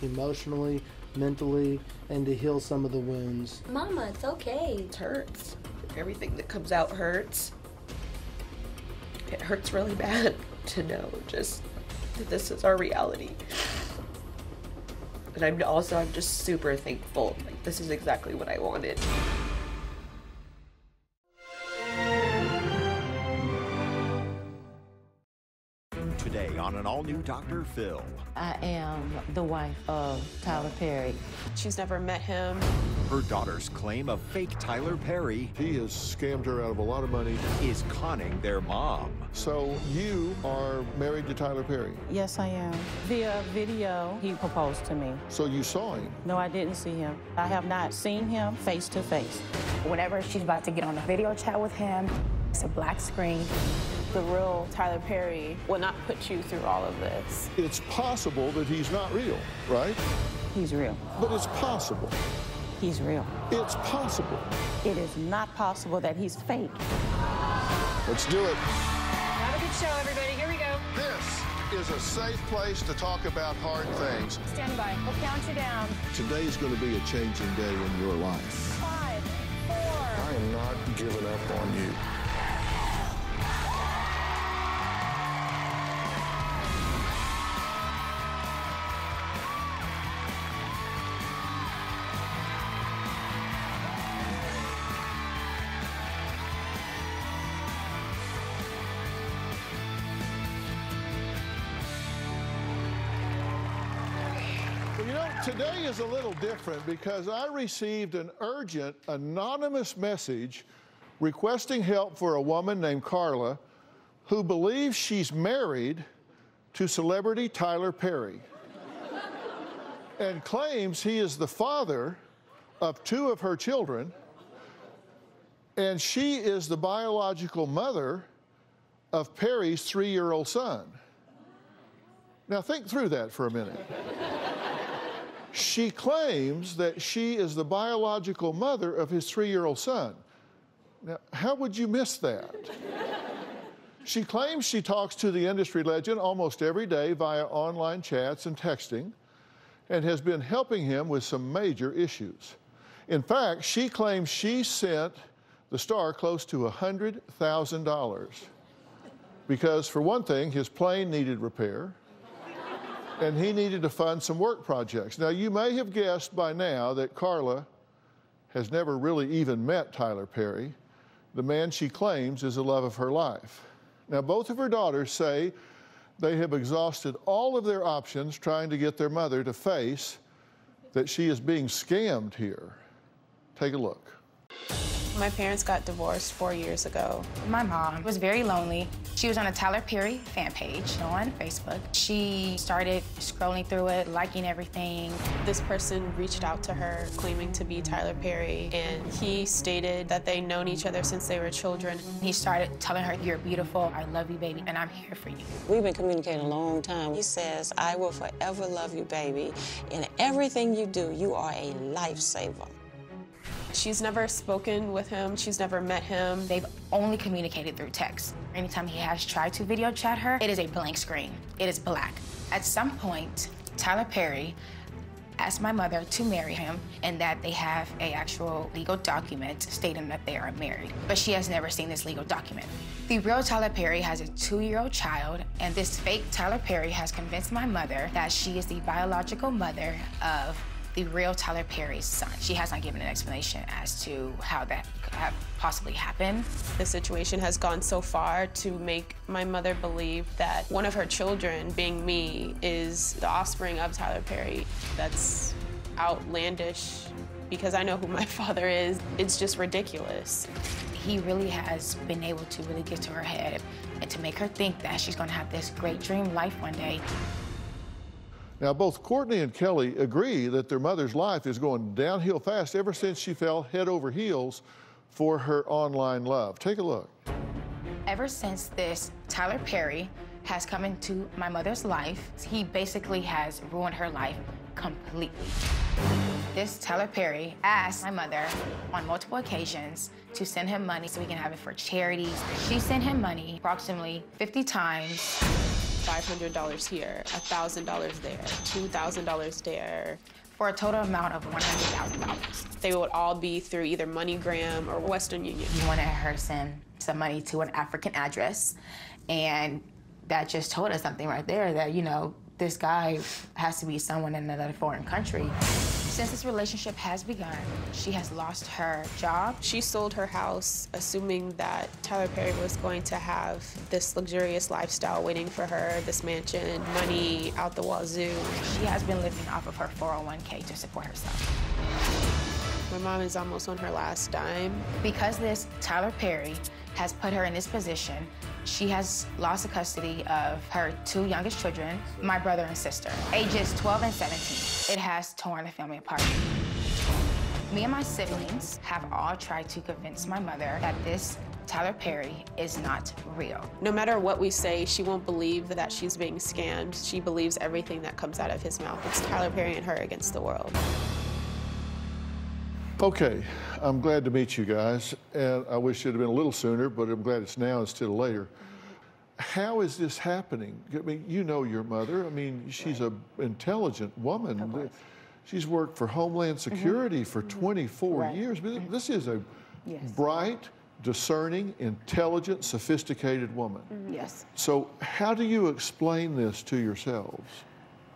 emotionally, mentally, and to heal some of the wounds. Mama, it's okay. It hurts. Everything that comes out hurts. It hurts really bad to know just that this is our reality. And I'm just super thankful. Like, this is exactly what I wanted. Today on an all-new Dr. Phil. I am the wife of Tyler Perry. She's never met him. Her daughters claim a fake Tyler Perry. He has scammed her out of a lot of money. Is conning their mom. So you are married to Tyler Perry? Yes, I am. Via video, he proposed to me. So you saw him? No, I didn't see him. I have not seen him face to face. Whenever she's about to get on a video chat with him, it's a black screen. The real Tyler Perry will not put you through all of this. It's possible that he's not real, right? He's real. But it's possible. He's real. It's possible. It is not possible that he's fake. Let's do it. Have a good show, everybody. Here we go. This is a safe place to talk about hard things. Stand by. We'll count you down. Today's going to be a changing day in your life. 5, 4. I am not giving up on you. You know, today is a little different because I received an urgent, anonymous message requesting help for a woman named Carla who believes she's married to celebrity Tyler Perry and claims he is the father of 2 of her children, and she is the biological mother of Perry's 3-year-old son. Now, think through that for a minute. She claims that she is the biological mother of his 3-year-old son. Now, how would you miss that? She claims she talks to the industry legend almost every day via online chats and texting and has been helping him with some major issues. In fact, she claims she sent the star close to $100,000 because, for one thing, his plane needed repair, and he needed to fund some work projects. Now, you may have guessed by now that Carla has never really even met Tyler Perry, the man she claims is the love of her life. Now, both of her daughters say they have exhausted all of their options trying to get their mother to face that she is being scammed here. Take a look. My parents got divorced 4 years ago. My mom was very lonely. She was on a Tyler Perry fan page on Facebook. She started scrolling through it, liking everything. This person reached out to her claiming to be Tyler Perry, and he stated that they'd known each other since they were children. He started telling her, "You're beautiful, I love you, baby, and I'm here for you." We've been communicating a long time. He says, "I will forever love you, baby. In everything you do, you are a lifesaver." She's never spoken with him. She's never met him. They've only communicated through text. Anytime he has tried to video chat her, it is a blank screen. It is black. At some point, Tyler Perry asked my mother to marry him and that they have an actual legal document stating that they are married. But she has never seen this legal document. The real Tyler Perry has a 2-year-old child, and this fake Tyler Perry has convinced my mother that she is the biological mother of the real Tyler Perry's son. She has not given an explanation as to how that could have possibly happened. The situation has gone so far to make my mother believe that one of her children, being me, is the offspring of Tyler Perry. That's outlandish because I know who my father is. It's just ridiculous. He really has been able to really get to her head and to make her think that she's gonna have this great dream life one day. Now, both Courtney and Kelly agree that their mother's life is going downhill fast ever since she fell head over heels for her online love. Take a look. Ever since this Tyler Perry has come into my mother's life, he basically has ruined her life completely. This Tyler Perry asked my mother on multiple occasions to send him money so we can have it for charities. She sent him money approximately 50 times $500 here, $1,000 there, $2,000 there. For a total amount of $100,000. They would all be through either MoneyGram or Western Union. He wanted her to send some money to an African address, and that just told us something right there that, you know, this guy has to be someone in another foreign country. Since this relationship has begun, she has lost her job. She sold her house assuming that Tyler Perry was going to have this luxurious lifestyle waiting for her, this mansion, money out the wazoo. She has been living off of her 401k to support herself. My mom is almost on her last dime. Because this Tyler Perry has put her in this position, she has lost the custody of her two youngest children, my brother and sister, ages 12 and 17. It has torn the family apart. Me and my siblings have all tried to convince my mother that this Tyler Perry is not real. No matter what we say, she won't believe that she's being scammed. She believes everything that comes out of his mouth. It's Tyler Perry and her against the world. Okay, I'm glad to meet you guys, and I wish it had been a little sooner, but I'm glad it's now instead of later. How is this happening? I mean, you know your mother. I mean, she's an intelligent woman. She's worked for Homeland Security for 24 years. This is a bright, discerning, intelligent, sophisticated woman. Yes. So how do you explain this to yourselves?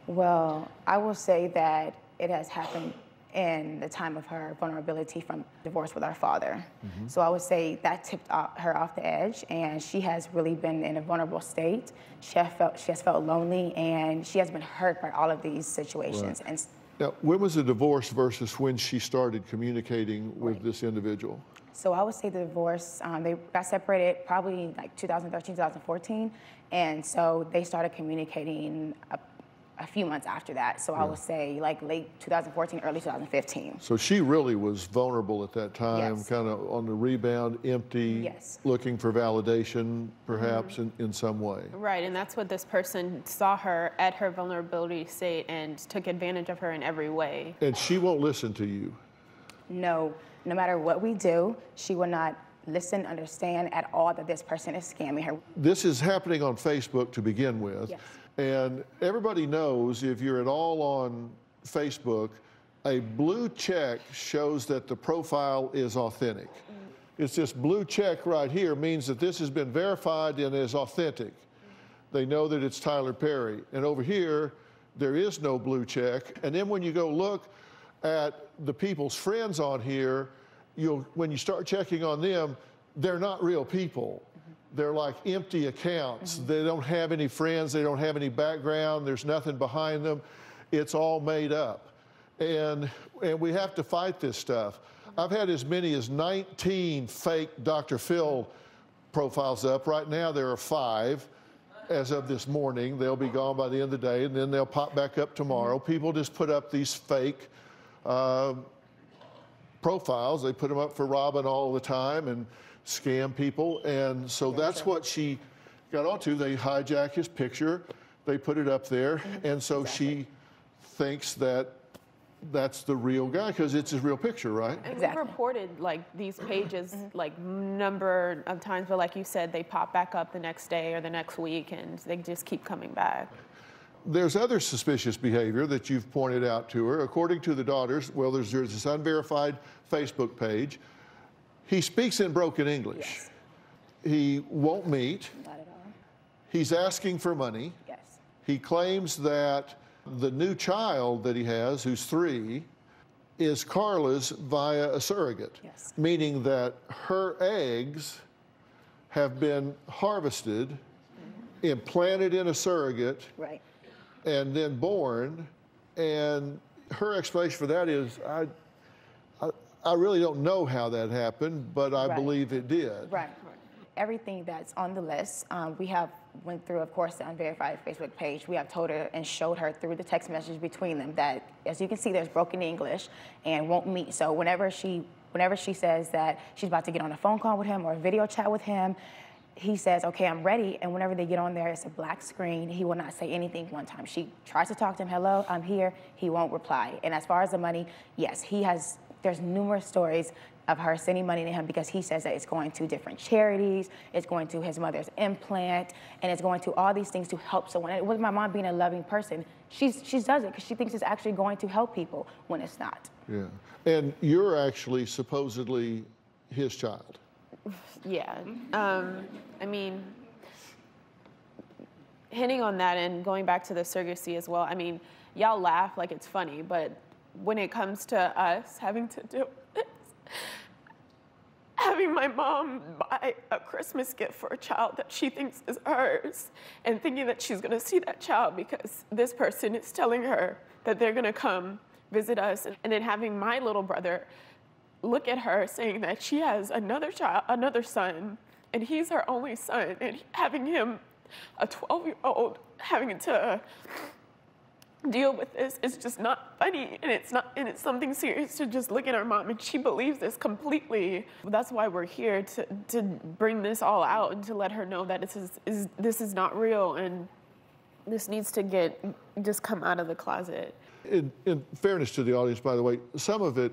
Well, I will say that it has happened in the time of her vulnerability from divorce with our father. So I would say that tipped her off the edge, and she has really been in a vulnerable state. She has felt lonely, and she has been hurt by all of these situations. Right. And Now, when was the divorce versus when she started communicating with this individual? so I would say the divorce, they got separated probably like 2013, 2014, and so they started communicating a few months after that. So I would say like late 2014, early 2015. So she really was vulnerable at that time, Yes. kind of on the rebound, empty, Yes. looking for validation, perhaps, in some way. Right, and that's what this person saw her at her vulnerability state and took advantage of her in every way. And she won't listen to you. No matter what we do, she will not listen, understand at all that this person is scamming her. This is happening on Facebook to begin with. Yes. And everybody knows if you're at all on Facebook, a blue check shows that the profile is authentic. It's this blue check right here means that this has been verified and is authentic. They know that it's Tyler Perry. And over here, there is no blue check. And then when you go look at the people's friends on here, when you start checking on them, they're not real people. They're like empty accounts. They don't have any friends. They don't have any background. There's nothing behind them. It's all made up. And we have to fight this stuff. I've had as many as 19 fake Dr. Phil profiles up. Right now there are 5 as of this morning. They'll be gone by the end of the day, and then they'll pop back up tomorrow. People just put up these fake profiles. They put them up for Robin all the time and scam people. And so that's what she got onto. They hijack his picture. They put it up there. And so she thinks that that's the real guy because it's his real picture, right? And we've reported like these pages like number of times, but like you said, they pop back up the next day or the next week and they just keep coming back. There's other suspicious behavior that you've pointed out to her. According to the daughters, well, there's this unverified Facebook page. He speaks in broken English. Yes. He won't meet. Not at all. He's asking for money. Yes. He claims that the new child that he has, who's 3, is Carla's via a surrogate, Yes. meaning that her eggs have been harvested, implanted in a surrogate, Right. and then born. And her explanation for that is, I really don't know how that happened, but I Right. believe it did. Right. Everything that's on the list, we have went through, of course, the unverified Facebook page. We have told her and showed her through the text message between them that, as you can see, there's broken English and won't meet. So whenever she says that she's about to get on a phone call with him or a video chat with him, he says, okay, I'm ready. And whenever they get on there, it's a black screen. He will not say anything one time. She tries to talk to him, hello, I'm here. He won't reply. And as far as the money, yes, there's numerous stories of her sending money to him because he says that it's going to different charities, it's going to his mother's implant, and it's going to all these things to help someone. And with my mom being a loving person, she does it because she thinks it's actually going to help people when it's not. Yeah. And you're actually supposedly his child. Yeah. I mean, hitting on that and going back to the surrogacy as well, I mean, y'all laugh like it's funny, but when it comes to us having to do this, having my mom buy a Christmas gift for a child that she thinks is hers and thinking that she's gonna see that child because this person is telling her that they're gonna come visit us, and then having my little brother look at her saying that she has another child, another son, and he's her only son, and having him, a 12-year-old, having to deal with this is just not funny, and it's something serious to just look at our mom, and she believes this completely. That's why we're here, to bring this all out and to let her know that this is not real, and this needs to just come out of the closet. In fairness to the audience, by the way, some of it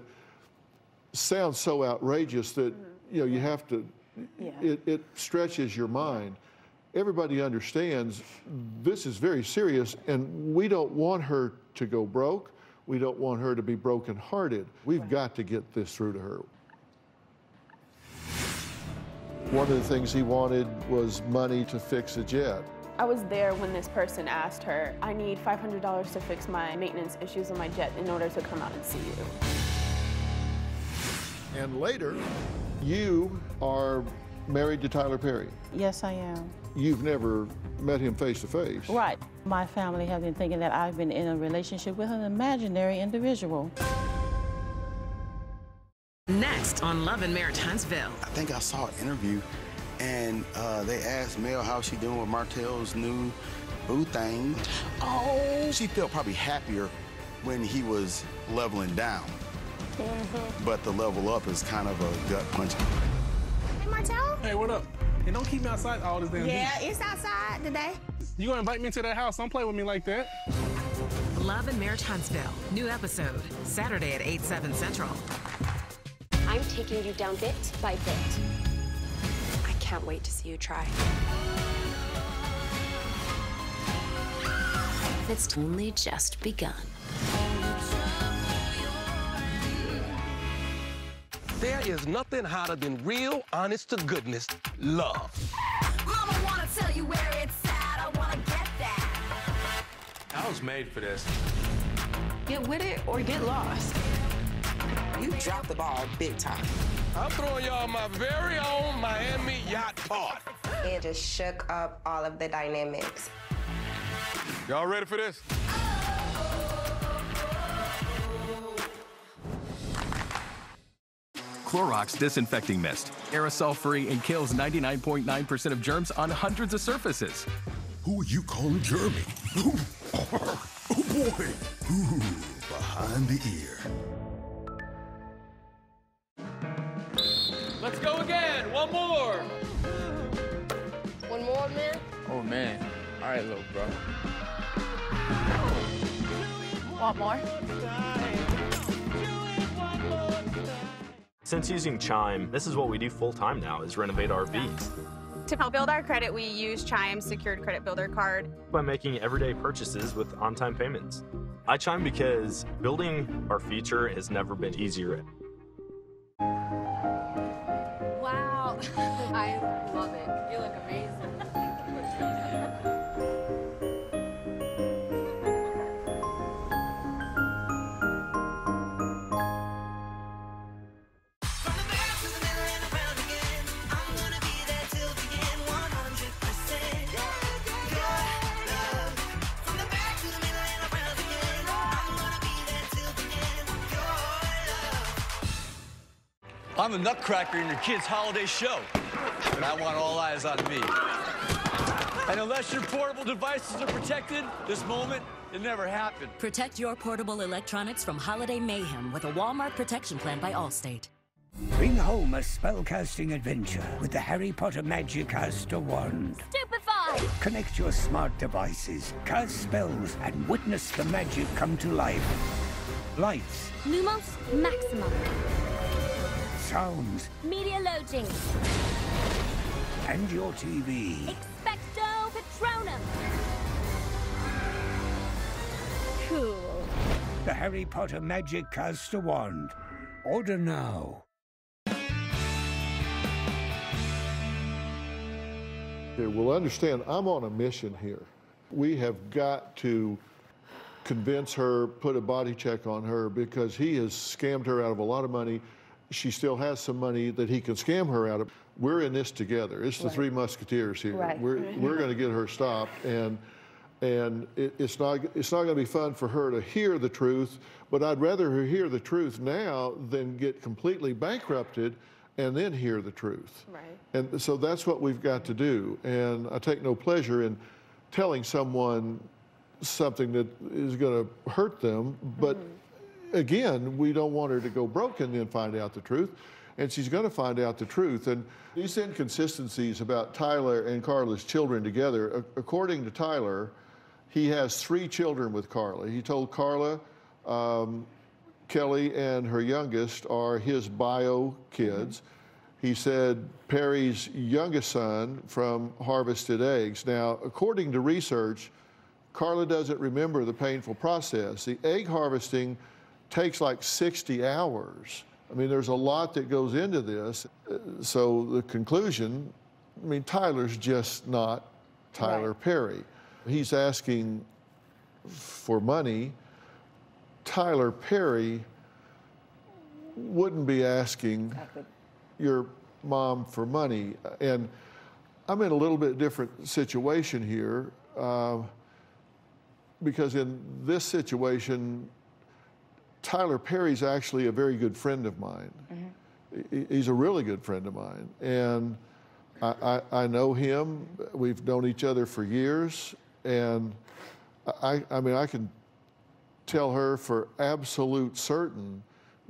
sounds so outrageous that you have to. Yeah. It stretches your mind. Everybody understands this is very serious, and we don't want her to go broke. We don't want her to be brokenhearted. We've got to get this through to her. One of the things he wanted was money to fix a jet. I was there when this person asked her, I need $500 to fix my maintenance issues on my jet in order to come out and see you. And later, you are married to Tyler Perry. Yes, I am. You've never met him face to face. Right. My family has been thinking that I've been in a relationship with an imaginary individual. Next on Love and Marriage Huntsville. I think I saw an interview, and they asked Mel how she doing with Martell's new boo thing. Oh. She felt probably happier when he was leveling down. But the level up is kind of a gut punch. Hey, Martell? Hey, what up? Hey, don't keep me outside all this damn Yeah, it's outside today. You gonna invite me to that house? Don't play with me like that. Love and Marriage Huntsville. New episode, Saturday at 8/7 Central. I'm taking you down bit by bit. I can't wait to see you try. It's only just begun. There is nothing hotter than real, honest-to-goodness love. Mama wanna tell you where it's at, I wanna get that. I was made for this. Get with it or get lost. You dropped the ball big time. I'm throwing y'all my very own Miami yacht party. It just shook up all of the dynamics. Y'all ready for this? Clorox Disinfecting Mist. Aerosol-free and kills 99.9% of germs on hundreds of surfaces. Who are you calling germy? Oh boy! Ooh, behind the ear. Let's go again. One more. One more, man? Oh, man. All right, little bro. Want more? Since using Chime, this is what we do full-time now, is renovate RVs. To help build our credit, we use Chime's Secured Credit Builder card. By making everyday purchases with on-time payments. I Chime because building our future has never been easier. Wow, I love it. You look amazing. I'm the nutcracker in your kid's holiday show, but I want all eyes on me. And unless your portable devices are protected, this moment, it never happened. Protect your portable electronics from holiday mayhem with a Walmart protection plan by Allstate. Bring home a spellcasting adventure with the Harry Potter Magicaster wand. Stupefy! Connect your smart devices, cast spells, and witness the magic come to life. Lights. Lumos Maxima. sounds, Media loading. and your TV. Expecto Patronum. Cool. The Harry Potter Magic Caster Wand. Order now. Okay, well, understand, I'm on a mission here. We have got to convince her, put a body check on her, because he has scammed her out of a lot of money. She still has some money that he can scam her out of. We're in this together. It's the Three Musketeers here. Right. We're going to get her stopped, and it's not going to be fun for her to hear the truth. But I'd rather her hear the truth now than get completely bankrupted and then hear the truth. Right. And so that's what we've got to do. And I take no pleasure in telling someone something that is going to hurt them. But again, we don't want her to go broke and then find out the truth. And she's going to find out the truth. And these inconsistencies about Tyler and Carla's children together, according to Tyler, he has 3 children with Carla. He told Carla, Kelly and her youngest are his bio kids. He said Perry's youngest son from harvested eggs. Now, according to research, Carla doesn't remember the painful process. The egg harvesting takes like 60 hours. I mean, there's a lot that goes into this. So the conclusion, I mean, Tyler's just not Tyler Perry. He's asking for money. Tyler Perry wouldn't be asking your mom for money. And I'm in a little bit different situation here because in this situation, Tyler Perry's actually a very good friend of mine. He's a really good friend of mine. And I know him. We've known each other for years. And I mean, I can tell her for absolute certain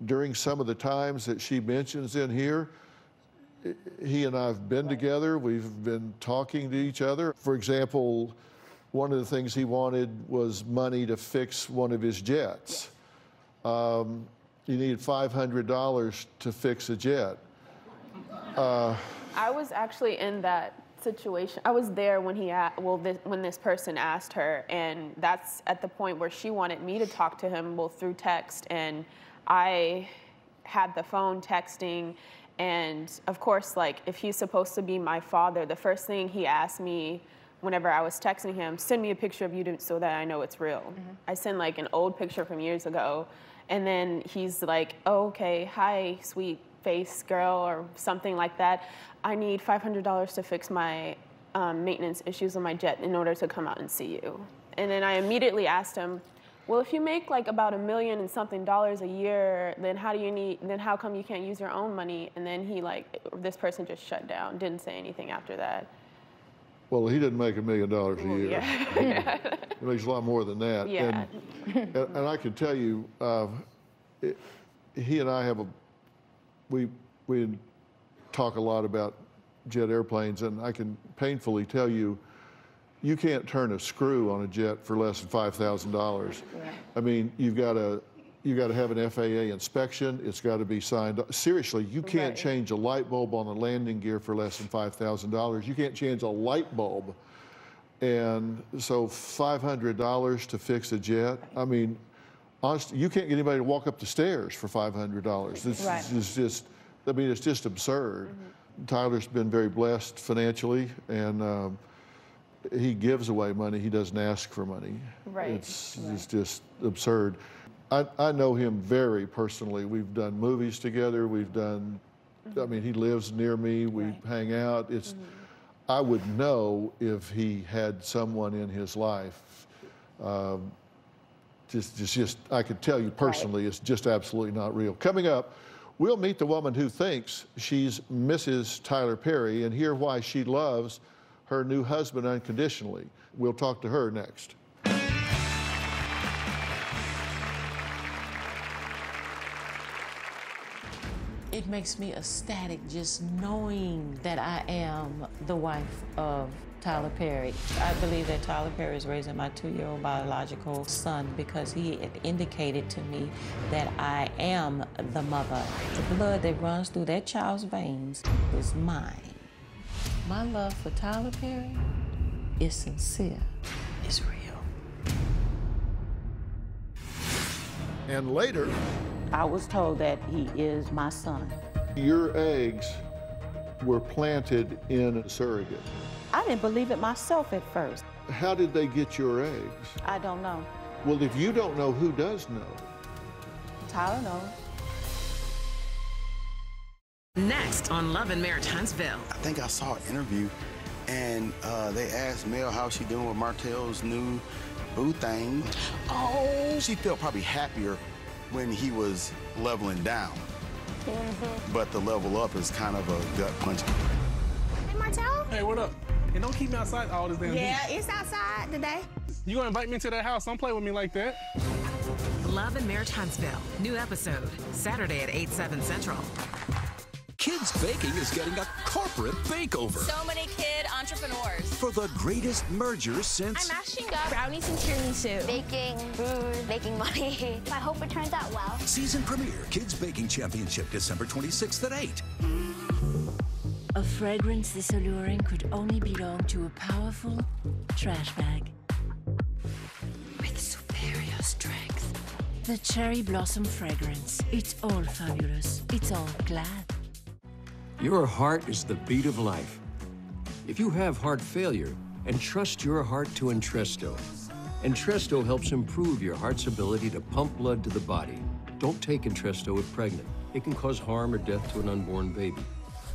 during some of the times that she mentions in here, he and I have been together. We've been talking to each other. For example, one of the things he wanted was money to fix one of his jets. He needed $500 to fix a jet. I was actually in that situation. I was there when when this person asked her, and that's at the point where she wanted me to talk to him, through text, and I had the phone texting, and of course, like, if he's supposed to be my father, the first thing he asked me whenever I was texting him, send me a picture of you so that I know it's real. I sent like an old picture from years ago, and then he's like, oh, okay, hi, sweet face girl, or something like that. I need $500 to fix my maintenance issues on my jet in order to come out and see you. And then I immediately asked him, well, if you make like about $1 million and something a year, then how come you can't use your own money? And then this person just shut down, didn't say anything after that. Well, he didn't make $1 million a year. Yeah. He makes a lot more than that. Yeah. And I can tell you, he and I we talk a lot about jet airplanes, and I can painfully tell you, you can't turn a screw on a jet for less than $5,000. Yeah. I mean, you got to have an FAA inspection. It's got to be signed. Seriously, you can't change a light bulb on a landing gear for less than $5,000. You can't change a light bulb. And so $500 to fix a jet, I mean, honestly, you can't get anybody to walk up the stairs for $500. This is just, I mean, it's just absurd. Tyler's been very blessed financially, and he gives away money. He doesn't ask for money. It's just absurd. I know him very personally. We've done movies together. We've done, I mean, he lives near me. We hang out. I would know if he had someone in his life. Just I could tell you personally, it's just absolutely not real. Coming up, we'll meet the woman who thinks she's Mrs. Tyler Perry and hear why she loves her new husband unconditionally. We'll talk to her next. It makes me ecstatic just knowing that I am the wife of Tyler Perry. I believe that Tyler Perry is raising my 2-year-old biological son because he had indicated to me that I am the mother. The blood that runs through that child's veins is mine. My love for Tyler Perry is sincere, is real. And later, I was told that he is my son. your eggs were planted in a surrogate. I didn't believe it myself at first. How did they get your eggs? I don't know. Well, if you don't know, who does know? Tyler knows. Next on Love and Marriage Huntsville. I think I saw an interview, and they asked Mel how she doing with Martell's new boo thing. Oh, she felt probably happier when he was leveling down. But the level up is kind of a gut punch. Hey, Martell? Hey, what up? And don't keep me outside all this damn Yeah, heat. it's outside today. You gonna invite me into that house? Don't play with me like that. Love and Marriage Huntsville. New episode, Saturday at 8/7 Central. Kids Baking is getting a corporate bakeover. So many kid entrepreneurs. For the greatest merger since... I'm mashing up brownies and tiramisu. Baking food, making money. I hope it turns out well. Season premiere, Kids Baking Championship, December 26th at 8. A fragrance this alluring could only belong to a powerful trash bag. With superior strength. The cherry blossom fragrance. It's all fabulous. It's all glad. Your heart is the beat of life. If you have heart failure, entrust your heart to Entresto. Entresto helps improve your heart's ability to pump blood to the body. Don't take Entresto if pregnant. It can cause harm or death to an unborn baby.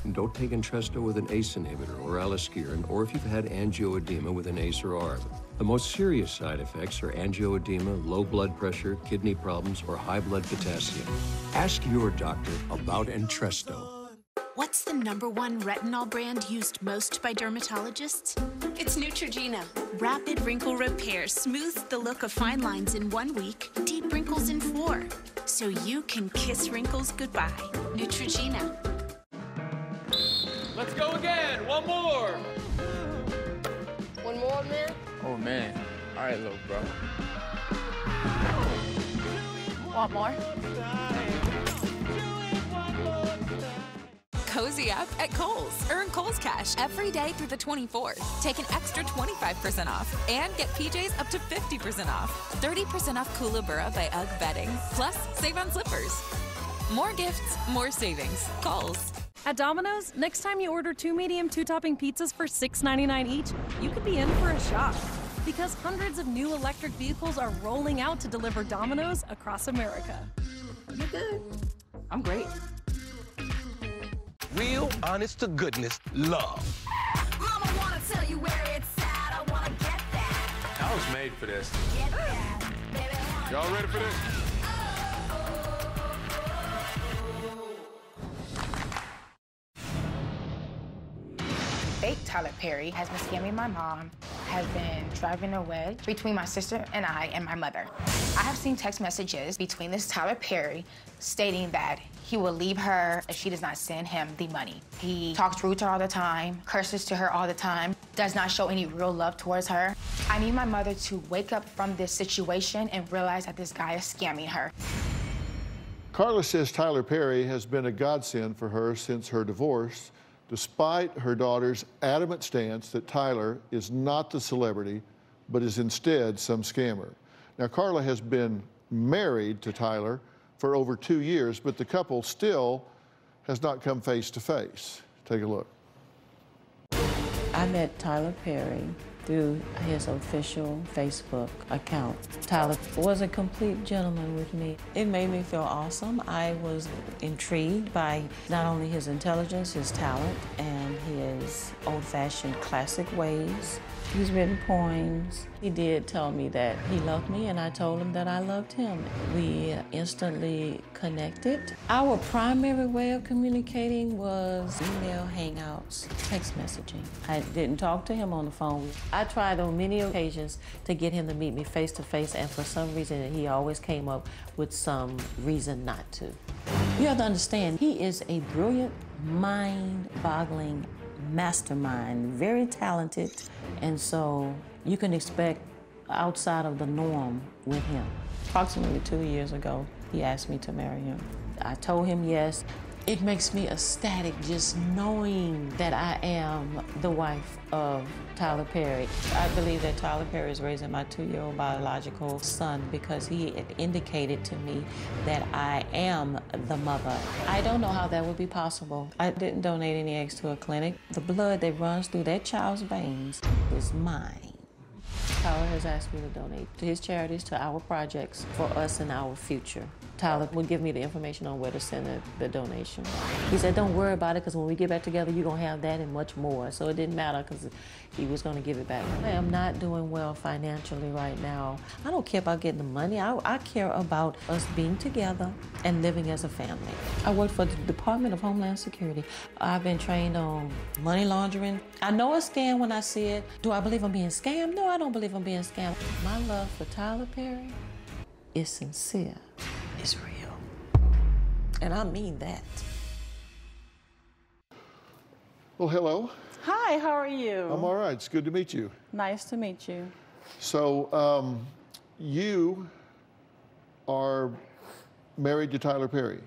And don't take Entresto with an ACE inhibitor or aliskiren, or if you've had angioedema with an ACE or ARB. The most serious side effects are angioedema, low blood pressure, kidney problems, or high blood potassium. Ask your doctor about Entresto. What's the #1 retinol brand used most by dermatologists? It's Neutrogena. Rapid wrinkle repair smooths the look of fine lines in 1 week, deep wrinkles in 4. So you can kiss wrinkles goodbye. Neutrogena. Let's go again. One more. One more, man? Oh, man. All right, little bro. Want more? Cozy up at Kohl's. Earn Kohl's Cash every day through the 24th. Take an extra 25% off and get PJs up to 50% off. 30% off Kookaburra by UGG bedding. Plus, save on slippers. More gifts, more savings. Kohl's. At Domino's, next time you order 2 medium 2-topping pizzas for $6.99 each, you could be in for a shock. Because hundreds of new electric vehicles are rolling out to deliver Domino's across America. You're good. I'm great. Real, honest to goodness love. Mama wanna tell you where it's at. I wanna get that. I was made for this. Get that. Baby, Y'all ready for this? Fake Tyler Perry has been scamming my mom, has been driving a wedge between my sister and I and my mother. I have seen text messages between this Tyler Perry stating that he will leave her if she does not send him the money. He talks rude to her all the time, curses to her all the time, does not show any real love towards her. I need my mother to wake up from this situation and realize that this guy is scamming her. Carla says Tyler Perry has been a godsend for her since her divorce, despite her daughter's adamant stance that Tyler is not the celebrity, but is instead some scammer. Now, Carla has been married to Tyler for over 2 years, but the couple still has not come face to face. Take a look. I met Tyler Perry through his official Facebook account. Tyler was a complete gentleman with me. It made me feel awesome. I was intrigued by not only his intelligence, his talent, and his old-fashioned classic ways. He's written poems. He did tell me that he loved me, and I told him that I loved him. We instantly connected. Our primary way of communicating was email, hangouts, text messaging. I didn't talk to him on the phone. I tried on many occasions to get him to meet me face to face, and for some reason, he always came up with some reason not to. You have to understand, he is a brilliant, mind-boggling mastermind, very talented, and so you can expect outside of the norm with him. Approximately 2 years ago, he asked me to marry him. I told him yes. It makes me ecstatic just knowing that I am the wife of Tyler Perry. I believe that Tyler Perry is raising my 2-year-old biological son because he had indicated to me that I am the mother. I don't know how that would be possible. I didn't donate any eggs to a clinic. The blood that runs through that child's veins is mine. Tyler has asked me to donate to his charities, to our projects, for us and our future. Tyler would give me the information on where to send the donation. He said, don't worry about it, because when we get back together, you're going to have that and much more. So it didn't matter, because he was going to give it back. I am not doing well financially right now. I don't care about getting the money. I care about us being together and living as a family. I work for the Department of Homeland Security. I've been trained on money laundering. I know a scam when I see it. Do I believe I'm being scammed? No, I don't believe I'm being scammed. My love for Tyler Perry is sincere. It's real. And I mean that. Well, hello. Hi, how are you? I'm all right. It's good to meet you. Nice to meet you. So, you are married to Tyler Perry?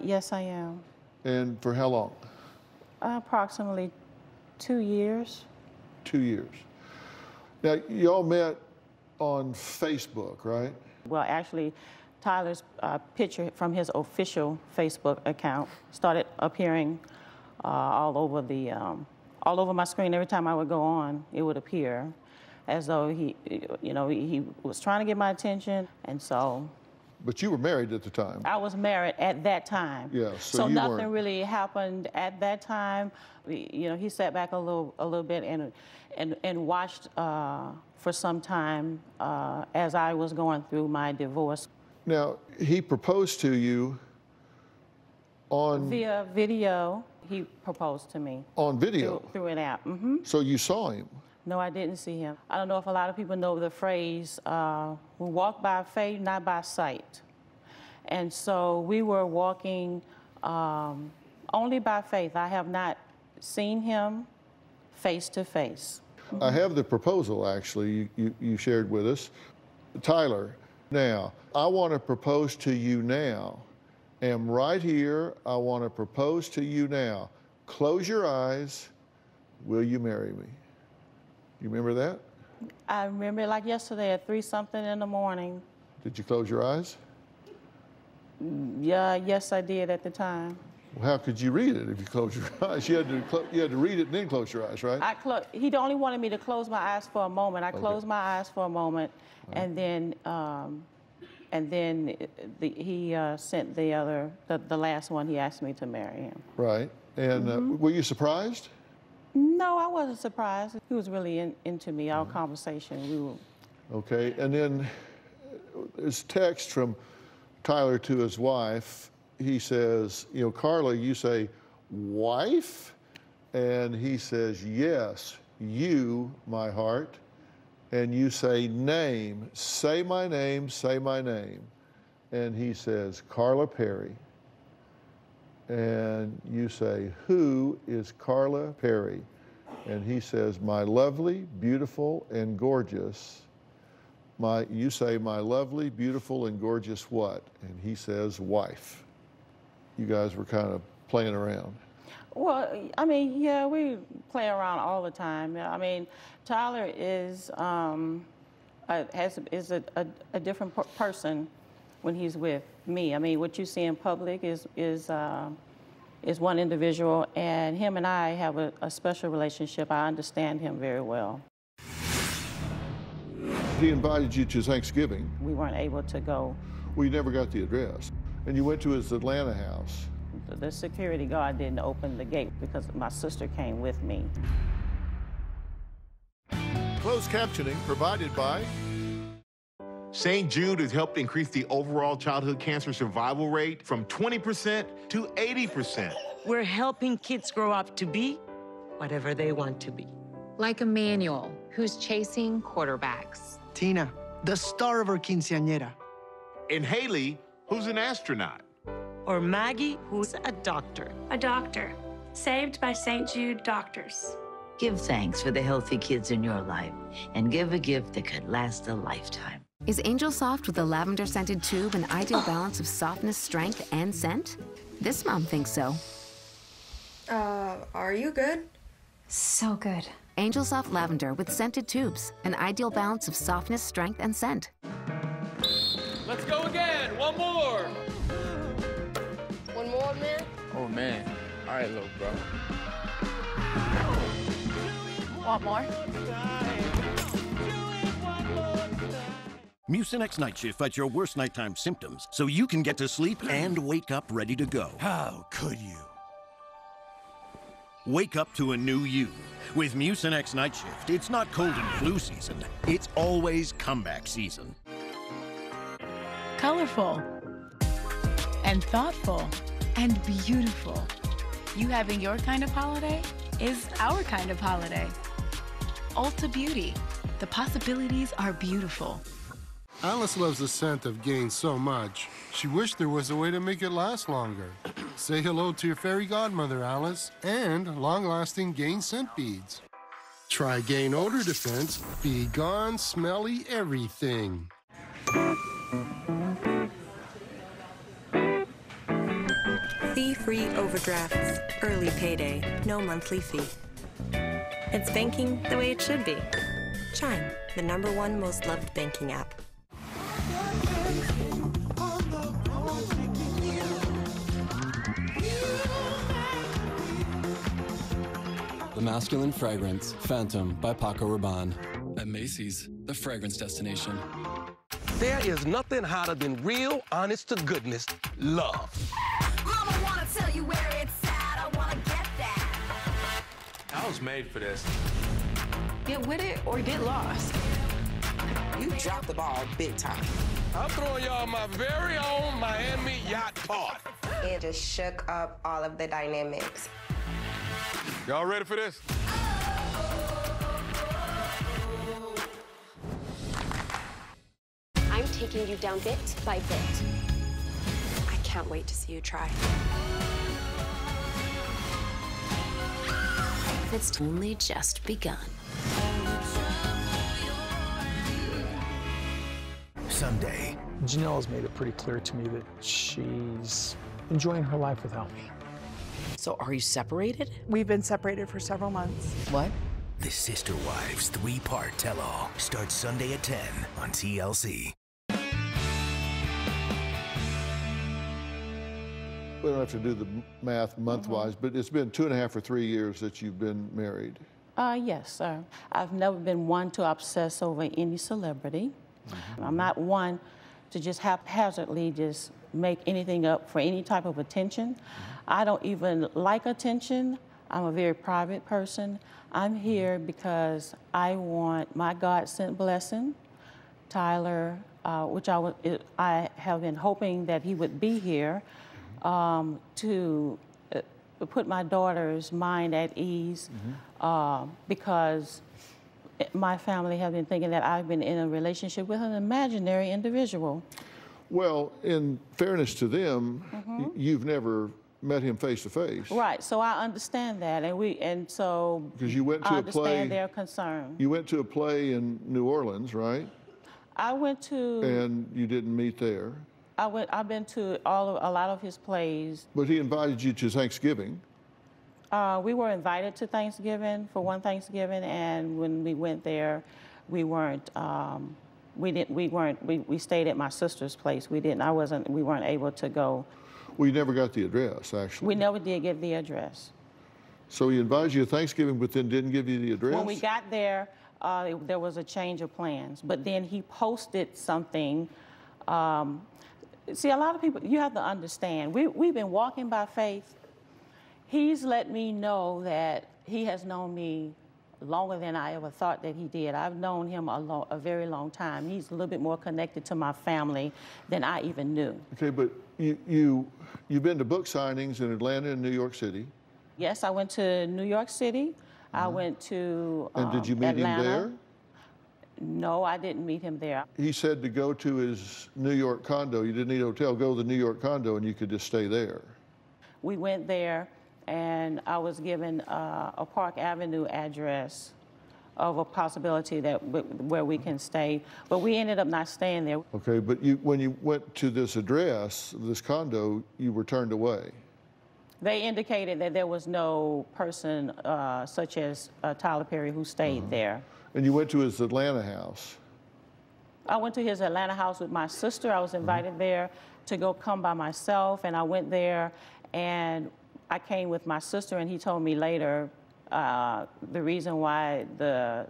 Yes, I am. And for how long? Approximately 2 years. 2 years. Now, y'all met on Facebook, right? Well, actually, Tyler's picture from his official Facebook account started appearing all over my screen. Every time I would go on, it would appear as though he was trying to get my attention, and so. But you were married at the time. I was married at that time. Yeah, so nothing really happened at that time. He sat back a little bit and watched for some time as I was going through my divorce. Now, he proposed to you on... Via video, he proposed to me. On video? Through an app. Mm-hmm. So you saw him? No, I didn't see him. I don't know if a lot of people know the phrase, we walk by faith, not by sight. And so we were walking only by faith. I have not seen him face to face. I have the proposal, actually, you shared with us. Tyler, now, I want to propose to you now. Am right here, I want to propose to you now. Close your eyes. Will you marry me? You remember that? I remember it like yesterday at 3-something in the morning. Did you close your eyes? Yeah, yes, I did at the time. Well, how could you read it if you closed your eyes? You had to read it and then close your eyes, right? He only wanted me to close my eyes for a moment. I closed my eyes for a moment, right. and then he sent the last one. He asked me to marry him. Right. And were you surprised? No, I wasn't surprised. He was really into me. Our conversation, Okay, and then there's text from Tyler to his wife. He says, Carla, you say, wife? And he says, yes, you, my heart. And you say, name, say my name, say my name. And he says, Carla Perry. And you say, who is Carla Perry? And he says, my lovely, beautiful, and gorgeous. You say, my lovely, beautiful, and gorgeous what? And he says, wife. You guys were kind of playing around. Well, I mean, yeah, we play around all the time. I mean, Tyler is a different person when he's with me. I mean, what you see in public is one individual, and him and I have a special relationship. I understand him very well. He invited you to Thanksgiving. We weren't able to go. Well, you never got the address. And you went to his Atlanta house. The security guard didn't open the gate because my sister came with me. Closed captioning provided by St. Jude has helped increase the overall childhood cancer survival rate from 20% to 80%. We're helping kids grow up to be whatever they want to be. Like Emmanuel, who's chasing quarterbacks. Tina, the star of our quinceañera. And Haley, who's an astronaut. Or Maggie, who's a doctor. A doctor. Saved by St. Jude Doctors. Give thanks for the healthy kids in your life and give a gift that could last a lifetime. Is Angel Soft with a lavender-scented tube an ideal balance of softness, strength, and scent? This mom thinks so. Are you good? So good. Angel Soft Lavender with scented tubes. An ideal balance of softness, strength, and scent. Let's go again. One more. One more, man? Oh, man. All right, little bro. Want more? Mucinex Night Shift fights your worst nighttime symptoms so you can get to sleep and wake up ready to go. How could you? Wake up to a new you. With Mucinex Night Shift, it's not cold and flu season. It's always comeback season. Colorful and thoughtful and beautiful. You having your kind of holiday is our kind of holiday. Ulta Beauty. The possibilities are beautiful. Alice loves the scent of Gain so much, she wished there was a way to make it last longer. Say hello to your fairy godmother, Alice, and long-lasting Gain scent beads. Try Gain Odor Defense. Be gone, smelly everything. Fee-free overdrafts, early payday, no monthly fee. It's banking the way it should be. Chime, the #1 most loved banking app. The masculine fragrance, Phantom by Paco Rabanne. At Macy's, the fragrance destination. There is nothing hotter than real, honest-to-goodness love. Mama wanna tell you where it's at. I wanna get that. I was made for this. Get with it or get lost. You dropped the ball big time. I'm throwing y'all my very own Miami yacht party. It just shook up all of the dynamics. Y'all ready for this? I'm taking you down bit by bit. I can't wait to see you try. It's only just begun. Someday. Janelle has made it pretty clear to me that she's enjoying her life without me. So are you separated? We've been separated for several months. What? The Sister Wives 3-part tell-all starts Sunday at 10 on TLC. We don't have to do the math month-wise, but it's been 2.5 or 3 years that you've been married. Yes, sir. I've never been one to obsess over any celebrity. I'm not one to just haphazardly just make anything up for any type of attention. I don't even like attention. I'm a very private person. I'm here because I want my God-sent blessing. Tyler, which I have been hoping that he would be here to put my daughter's mind at ease because my family have been thinking that I've been in a relationship with an imaginary individual. Well, in fairness to them, you've never met him face to face. Right, so I understand that, and so because you went to I a play. Understand their concern. You went to a play in New Orleans, right? I went to. And you didn't meet there. I've been to a lot of his plays. But he invited you to Thanksgiving. We were invited to Thanksgiving for one Thanksgiving, and when we went there, we weren't. We stayed at my sister's place. We weren't able to go. Well, you never got the address, actually. We never did get the address. So he invited you to Thanksgiving, but then didn't give you the address? When we got there, there was a change of plans. But then he posted something. See, a lot of people, you have to understand, we've been walking by faith. He's let me know that he has known me longer than I ever thought that he did. I've known him a very long time. He's a little bit more connected to my family than I even knew. Okay, but you've been to book signings in Atlanta and New York City. Yes, I went to New York City. I went to And did you meet Atlanta. him there? No, I didn't meet him there. He said to go to his New York condo. You didn't need a hotel. Go to the New York condo and you could just stay there. We went there, and I was given a Park Avenue address of a possibility that where we can stay, but we ended up not staying there. Okay, but when you went to this address, this condo, you were turned away. They indicated that there was no person such as Tyler Perry who stayed there. And you went to his Atlanta house. I went to his Atlanta house with my sister. I was invited there to come by myself, and I went there, and I came with my sister, and he told me later the reason why the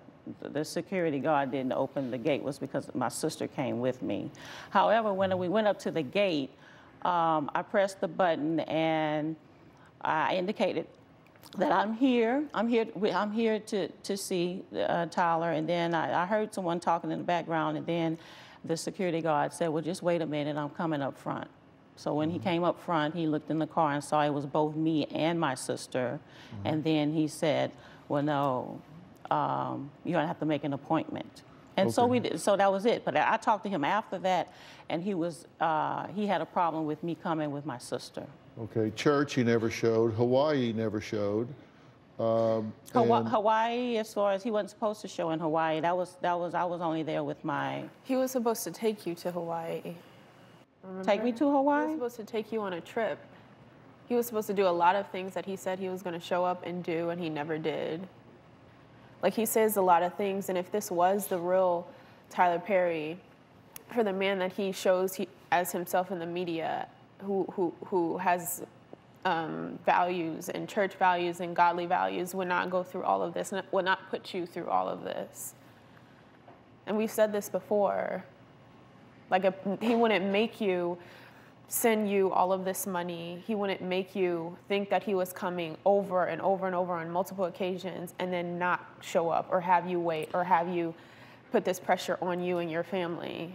security guard didn't open the gate was because my sister came with me. However, when we went up to the gate, I pressed the button and I indicated that I'm here to see Tyler, and then I heard someone talking in the background, and then the security guard said, well, just wait a minute, I'm coming up front. So when he came up front, he looked in the car and saw it was both me and my sister, and then he said, well, no, you're gonna have to make an appointment. And so we did, so that was it. But I talked to him after that, and he had a problem with me coming with my sister. Okay, church he never showed, Hawaii he never showed. Hawaii, as far as he wasn't supposed to show in Hawaii, I was only there with my... He was supposed to take you to Hawaii. Remember? Take me to Hawaii? He was supposed to take you on a trip. He was supposed to do a lot of things that he said he was going to show up and do, and he never did. Like, he says a lot of things, and if this was the real Tyler Perry, for the man that he shows as himself in the media, who has values and church values and godly values, would not go through all of this, and would not put you through all of this. And we've said this before. Like, he wouldn't make you send you all of this money. He wouldn't make you think that he was coming over and over and over on multiple occasions and then not show up or have you wait or have you put this pressure on you and your family.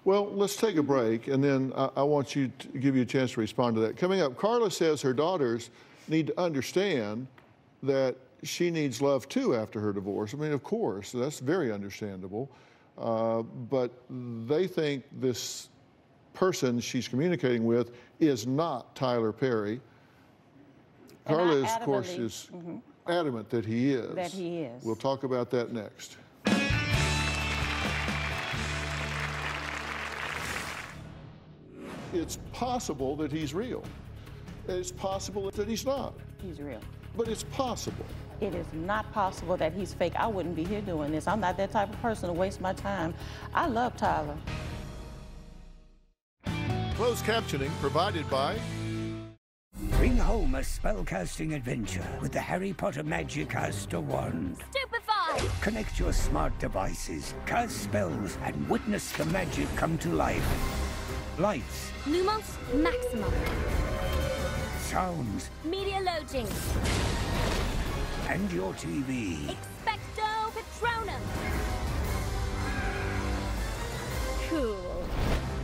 Well, let's take a break, and then I want you to give you a chance to respond to that. Coming up, Carla says her daughters need to understand that she needs love too after her divorce. I mean, of course, that's very understandable. But they think this person she's communicating with is not Tyler Perry. Carla, of course, is adamant that he is. That he is. We'll talk about that next. It's possible that he's real. It's possible that he's not. He's real. But it's possible. It is not possible that he's fake. I wouldn't be here doing this. I'm not that type of person to waste my time. I love Tyler. Closed captioning provided by... Bring home a spellcasting adventure with the Harry Potter Magicaster wand. Stupefy! Connect your smart devices, cast spells, and witness the magic come to life. Lights. Lumos Maximum. Sounds. Media loading. And your TV. Expecto Patronum. Cool.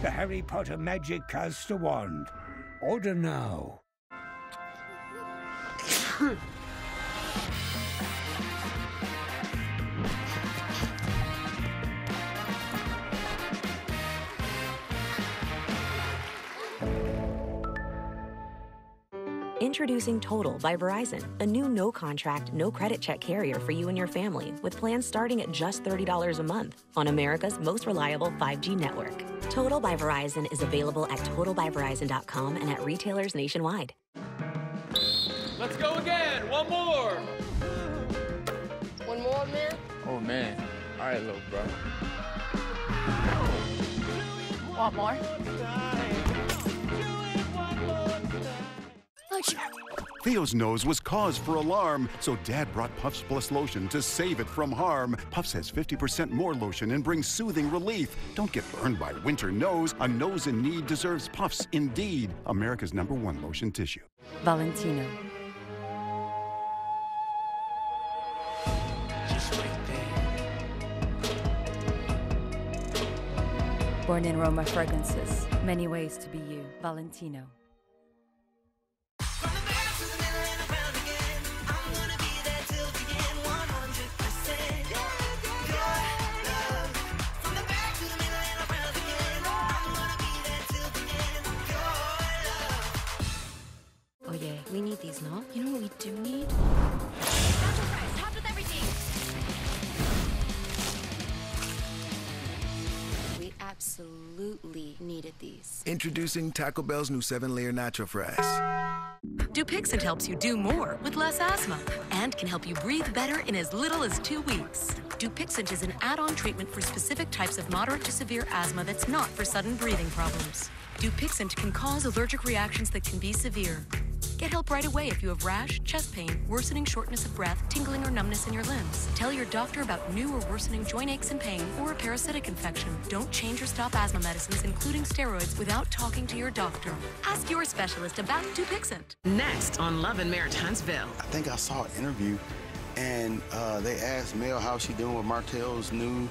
The Harry Potter Magicaster wand. Order now. Introducing Total by Verizon, a new no-contract, no-credit check carrier for you and your family, with plans starting at just $30 a month on America's most reliable 5G network. Total by Verizon is available at totalbyverizon.com and at retailers nationwide. Let's go again. One more. One more, man? Oh, man. All right, little bro. Want more? Theo's nose was cause for alarm, so Dad brought Puffs Plus lotion to save it from harm. Puffs has 50% more lotion and brings soothing relief. Don't get burned by winter nose. A nose in need deserves Puffs indeed. America's #1 lotion tissue. Valentino. Born in Roma Fragrances. Many ways to be you. Valentino. We need these, no? You know what we do need? Natural price, topped with everything. We absolutely needed these. Introducing Taco Bell's new 7-layer Natural Fries. Dupixent helps you do more with less asthma and can help you breathe better in as little as 2 weeks. Dupixent is an add-on treatment for specific types of moderate to severe asthma that's not for sudden breathing problems. Dupixent can cause allergic reactions that can be severe. Get help right away if you have rash, chest pain, worsening shortness of breath, tingling or numbness in your limbs. Tell your doctor about new or worsening joint aches and pain or a parasitic infection. Don't change or stop asthma medicines, including steroids, without talking to your doctor. Ask your specialist about Dupixent. Next on Love and Marriage Huntsville. I think I saw an interview, and they asked Mel how she doing with Martell's new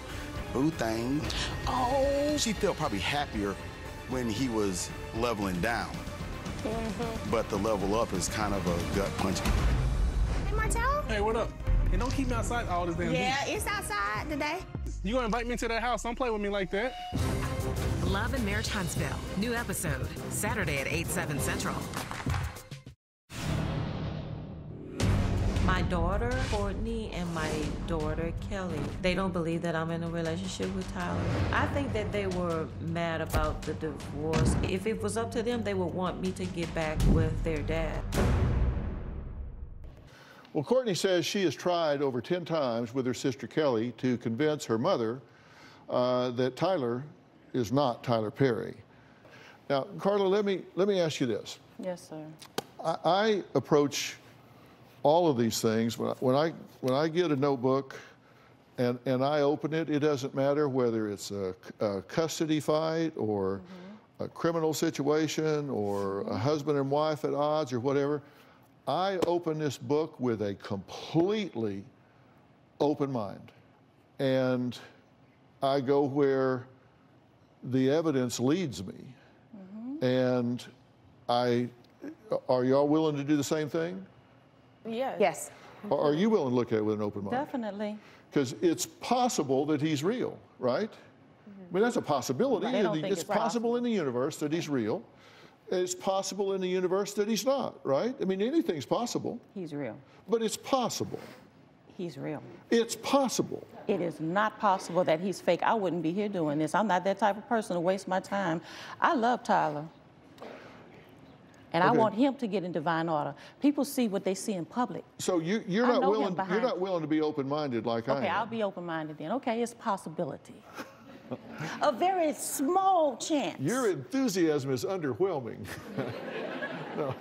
boo thing. Oh, she felt probably happier when he was leveling down. But the level up is kind of a gut punch. Hey, Martell? Hey, what up? Hey, don't keep me outside all this damn heat. Yeah, it's outside today. You gonna invite me to that house? Don't play with me like that. Love and Marriage Huntsville. New episode, Saturday at 8/7 Central. My daughter, Courtney, and my daughter, Kelly, they don't believe that I'm in a relationship with Tyler. I think that they were mad about the divorce. If it was up to them, they would want me to get back with their dad. Well, Courtney says she has tried over 10 times with her sister Kelly to convince her mother that Tyler is not Tyler Perry. Now, Carla, let me ask you this. Yes, sir. I approach all of these things when I get a notebook and I open it. It doesn't matter whether it's a custody fight or a criminal situation or a husband and wife at odds or whatever. I open this book with a completely open mind, and I go where the evidence leads me. And are y'all willing to do the same thing? Yes. Yes. Are you willing to look at it with an open mind? Definitely. Because it's possible that he's real, right? I mean, that's a possibility. Right. I don't think It's possible in the universe that he's real. It's possible in the universe that he's not, right? I mean, anything's possible. He's real. But it's possible. He's real. It's possible. It is not possible that he's fake. I wouldn't be here doing this. I'm not that type of person to waste my time. I love Tyler. And I want him to get in divine order. People see what they see in public. So you're not willing to be open-minded like I am. Okay, I'll be open-minded then. Okay, it's a possibility. A very small chance. Your enthusiasm is underwhelming. No,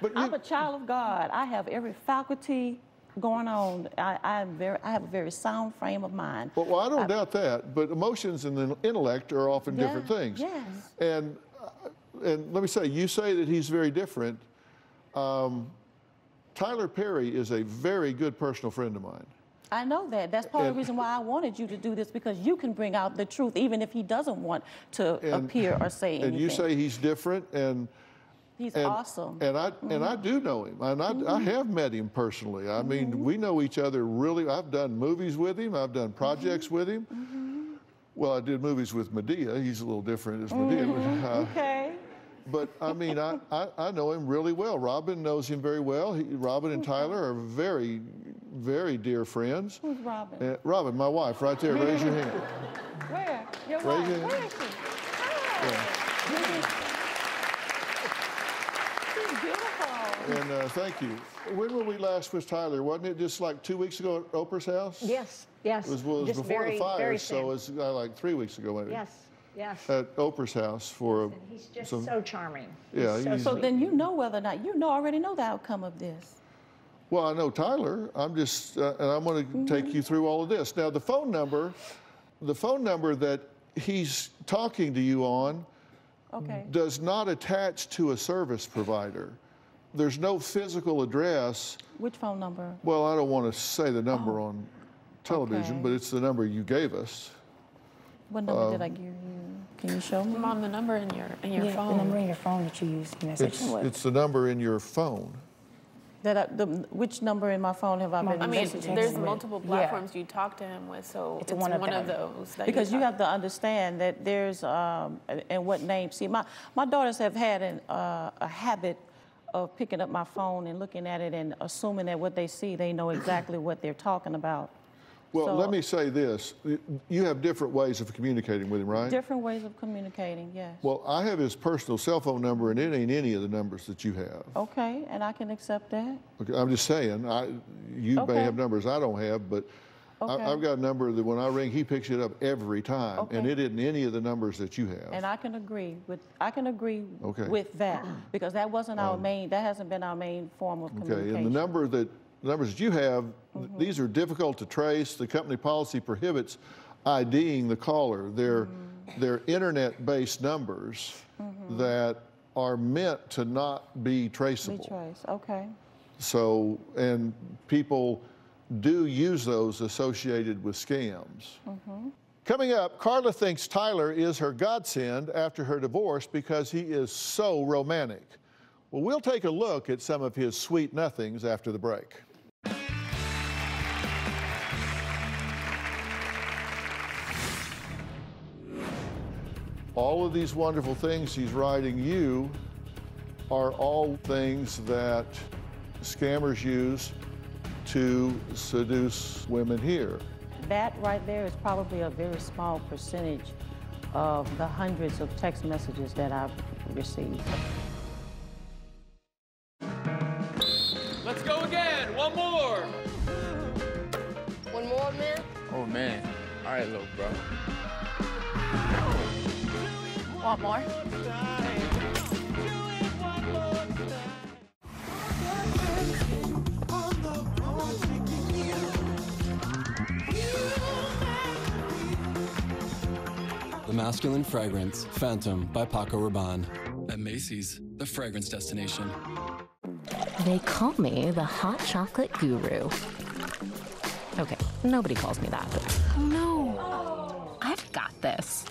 but I'm a child of God. I have every faculty going on. I have a very sound frame of mind. Well, I don't doubt that, but emotions and the intellect are often different things. Yes. And let me say, you say that he's very different. Tyler Perry is a very good personal friend of mine. I know that. That's part of the reason why I wanted you to do this, because you can bring out the truth even if he doesn't want to appear or say anything. And you say he's different, and he's awesome. And I do know him, and I have met him personally. I mean, we know each other really. I've done movies with him. I've done projects with him. Well, I did movies with Medea. He's a little different as Medea. Okay. But I mean, I know him really well. Robin knows him very well. Robin and Tyler are very, very dear friends. Who's Robin? Robin, my wife, right there. Raise your hand. Where? Your Raise wife? your hand. Where is she? She's beautiful. And thank you. When were we last with Tyler? Wasn't it just like 2 weeks ago at Oprah's house? Yes, yes. It was Just before the fire, very so it was like 3 weeks ago maybe. Yes, yes. At Oprah's house for He's just so charming. Yeah. So then you know whether or not, already know the outcome of this. Well, I know Tyler. I'm just, and I'm going to take you through all of this. Now, the phone number that he's talking to you on does not attach to a service provider. There's no physical address. Which phone number? Well, I don't want to say the number on television, but it's the number you gave us. What number did I give you? Can you show me? Mom, the number in your phone. The number in your phone that you use to message him with. It's the number in your phone. Which number in my phone have I been messaging there's him multiple platforms you talk to him with, so it's one of those. That because you have to understand that there's, and what name. See, my daughters have had a habit of picking up my phone and looking at it and assuming that what they see, they know exactly what they're talking about. Well, So, let me say this. You have different ways of communicating with him, right? different ways of communicating, yes. Well, I have his personal cell phone number, and it ain't any of the numbers that you have. Okay, and I can accept that. Okay, I'm just saying, you may Okay. have numbers I don't have, but Okay. I've got a number that when I ring, he picks it up every time, Okay. and it isn't any of the numbers that you have. And I can agree with Okay. with that because that wasn't our main. That hasn't been our main form of Okay, communication. and the numbers that you have, these are difficult to trace. The company policy prohibits IDing the caller. They're internet-based numbers that are meant to not be traceable. Be traced. Okay. So, and people do use those associated with scams. Coming up, Carla thinks Tyler is her godsend after her divorce because he is so romantic. Well, we'll take a look at some of his sweet nothings after the break. All of these wonderful things he's writing you are all things that scammers use to seduce women here. That right there is probably a very small percentage of the hundreds of text messages that I've received. Let's go again. One more. One more, man? Oh, man. All right, little bro. Want more? The masculine fragrance, Phantom by Paco Rabanne. At Macy's, the fragrance destination. They call me the hot chocolate guru. Okay, nobody calls me that, but oh no, I've got this.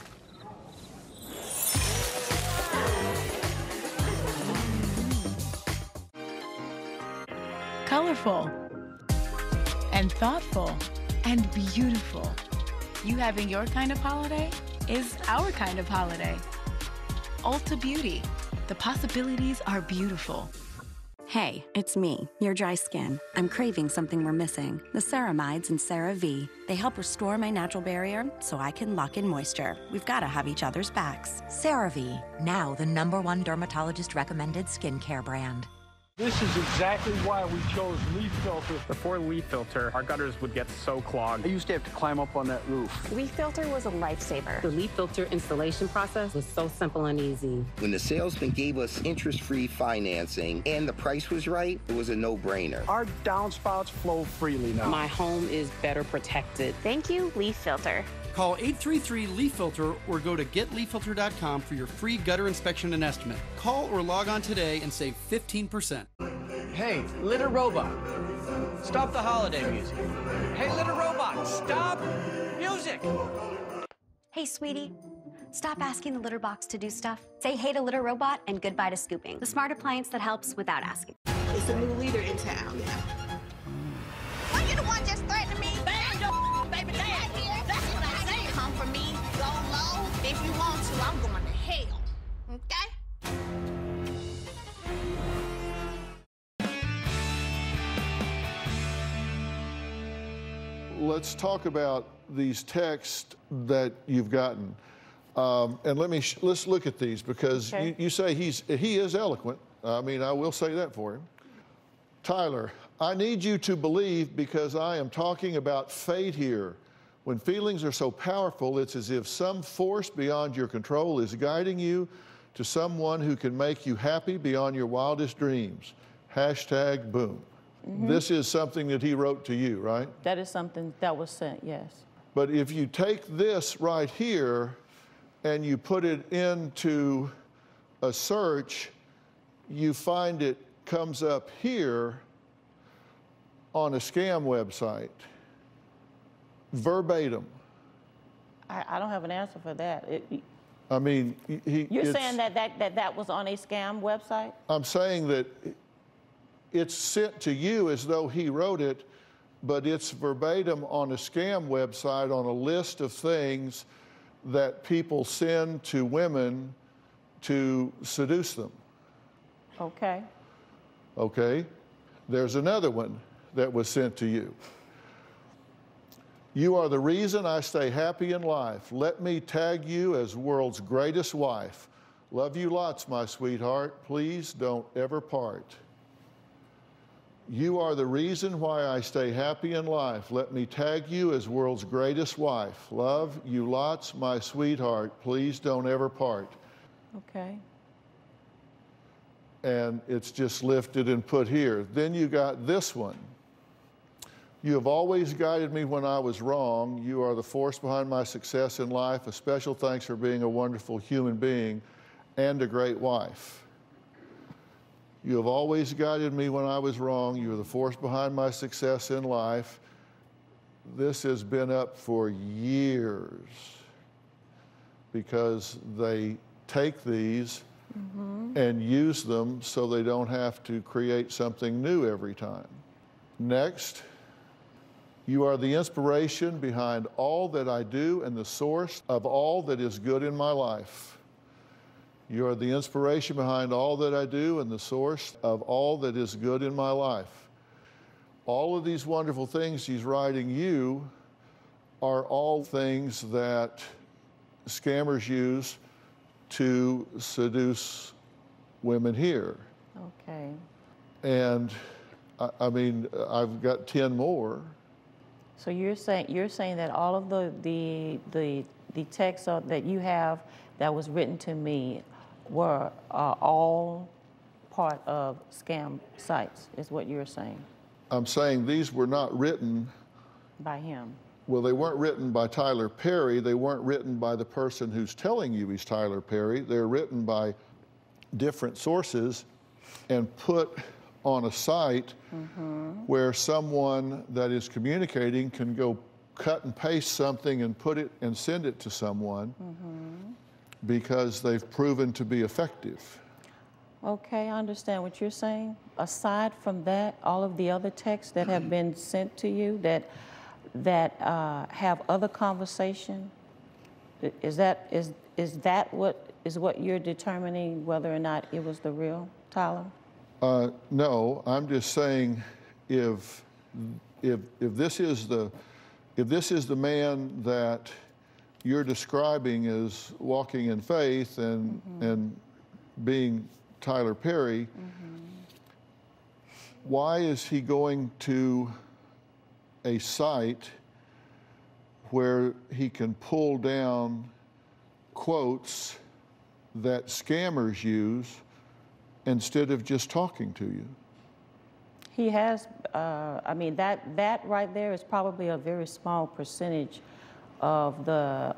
Colorful and thoughtful and beautiful. You having your kind of holiday is our kind of holiday. Ulta Beauty. The possibilities are beautiful. Hey, it's me, your dry skin. I'm craving something we're missing, the ceramides in CeraVe. They help restore my natural barrier so I can lock in moisture. We've got to have each other's backs. CeraVe, now the #1 dermatologist-recommended skincare brand. This is exactly why we chose leaf filter. Before leaf filter, our gutters would get so clogged. I used to have to climb up on that roof. Leaf filter was a lifesaver. The leaf filter installation process was so simple and easy. When the salesman gave us interest-free financing and the price was right, it was a no-brainer. Our downspouts flow freely now. My home is better protected. Thank you, Leaf Filter. Call 833-LEAF-FILTER or go to getleaffilter.com for your free gutter inspection and estimate. Call or log on today and save 15%. Hey, litter robot, stop the holiday music. Hey, litter robot, stop music. Hey, sweetie. Stop asking the litter box to do stuff. Say hey to Litter Robot and goodbye to scooping. The smart appliance that helps without asking. It's a new leader in town. Are you the one just threatening me? Bang your baby dad here. That's what I say. Come for me, go low. If you want to, I'm going to hell. Okay? Let's talk about these texts that you've gotten. And let's look at these because you say he is eloquent. I mean, I will say that for him. Tyler, I need you to believe because I am talking about fate here. When feelings are so powerful, it's as if some force beyond your control is guiding you to someone who can make you happy beyond your wildest dreams. Hashtag boom. This is something that he wrote to you, right? That is something that was sent, yes. But if you take this right here and you put it into a search, you find it comes up here on a scam website, verbatim. I don't have an answer for that. I mean, You're saying that was on a scam website? I'm saying that it's sent to you as though he wrote it, but it's verbatim on a scam website on a list of things that people send to women to seduce them. Okay. Okay? There's another one that was sent to you. You are the reason I stay happy in life. Let me tag you as world's greatest wife. Love you lots, my sweetheart. Please don't ever part. You are the reason why I stay happy in life. Let me tag you as world's greatest wife. Love you lots, my sweetheart. Please don't ever part. Okay. And it's just lifted and put here. Then you got this one. You have always guided me when I was wrong. You are the force behind my success in life. A special thanks for being a wonderful human being and a great wife. You have always guided me when I was wrong. You are the force behind my success in life. This has been up for years because they take these and use them so they don't have to create something new every time. Next, you are the inspiration behind all that I do and the source of all that is good in my life. You are the inspiration behind all that I do and the source of all that is good in my life. All of these wonderful things he's writing you are all things that scammers use to seduce women here. Okay. And I mean, I've got 10 more. So you're saying that all of the texts that you have that was written to me were all part of scam sites, is what you're saying? I'm saying these were not written by him. Well, they weren't written by Tyler Perry. They weren't written by the person who's telling you he's Tyler Perry. They're written by different sources and put on a site where someone that is communicating can go cut and paste something and put it and send it to someone because they've proven to be effective. Okay, I understand what you're saying. Aside from that, all of the other texts that have been sent to you that have other conversation, is that what you're determining whether or not it was the real Tyler? No, I'm just saying if this is the man that you're describing as walking in faith and being Tyler Perry, why is he going to a site where he can pull down quotes that scammers use instead of just talking to you? He has, I mean, that right there is probably a very small percentage of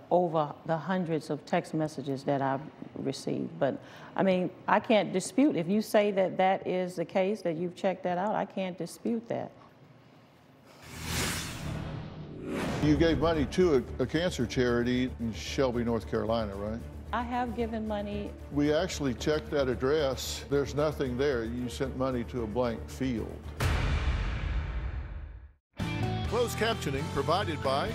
over the hundreds of text messages that I've received. But I mean, I can't dispute, if you say that that is the case, that you've checked that out, I can't dispute that. You gave money to a cancer charity in Shelby, North Carolina, right? I have given money. We actually checked that address. There's nothing there. You sent money to a blank field. Closed captioning provided by...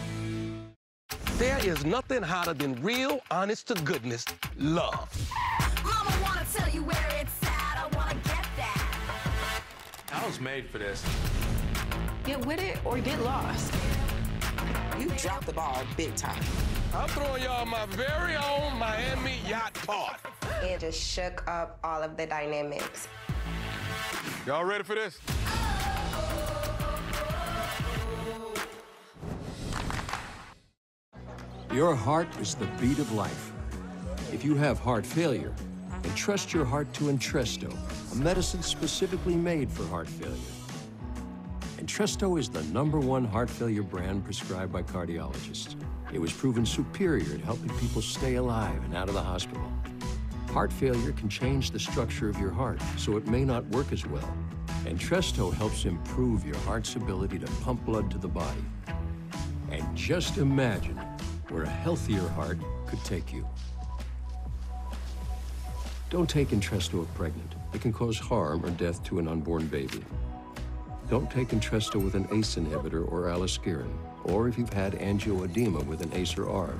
There is nothing hotter than real, honest to goodness love. Mama wanna tell you where it's at. I wanna get that. I was made for this. Get with it or get lost. You dropped the ball big time. I'm throwing y'all my very own Miami yacht party. It just shook up all of the dynamics. Y'all ready for this? Your heart is the beat of life. If you have heart failure, entrust your heart to Entresto, a medicine specifically made for heart failure. Entresto is the #1 heart failure brand prescribed by cardiologists. It was proven superior at helping people stay alive and out of the hospital. Heart failure can change the structure of your heart, so it may not work as well. Entresto helps improve your heart's ability to pump blood to the body. And just imagine where a healthier heart could take you. Don't take Entresto if pregnant. It can cause harm or death to an unborn baby. Don't take Entresto with an ACE inhibitor or aliskiren, or if you've had angioedema with an ACE or ARB.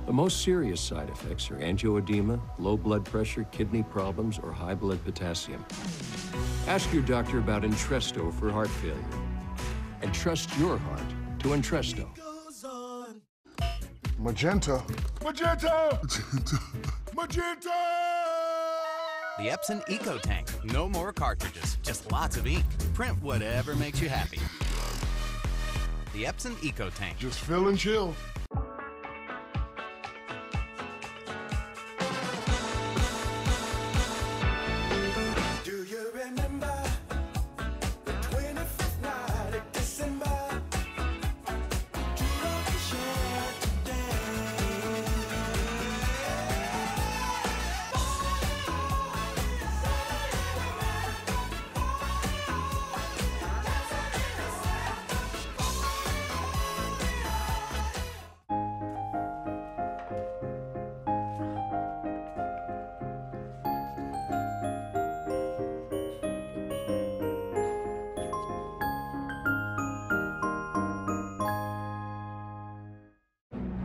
The most serious side effects are angioedema, low blood pressure, kidney problems, or high blood potassium. Ask your doctor about Entresto for heart failure. And trust your heart to Entresto. Magenta. Magenta! Magenta. Magenta! The Epson Eco Tank. No more cartridges, just lots of ink. Print whatever makes you happy. The Epson Eco Tank. Just fill and chill. Do you remember the 25th night of December? Do you share today?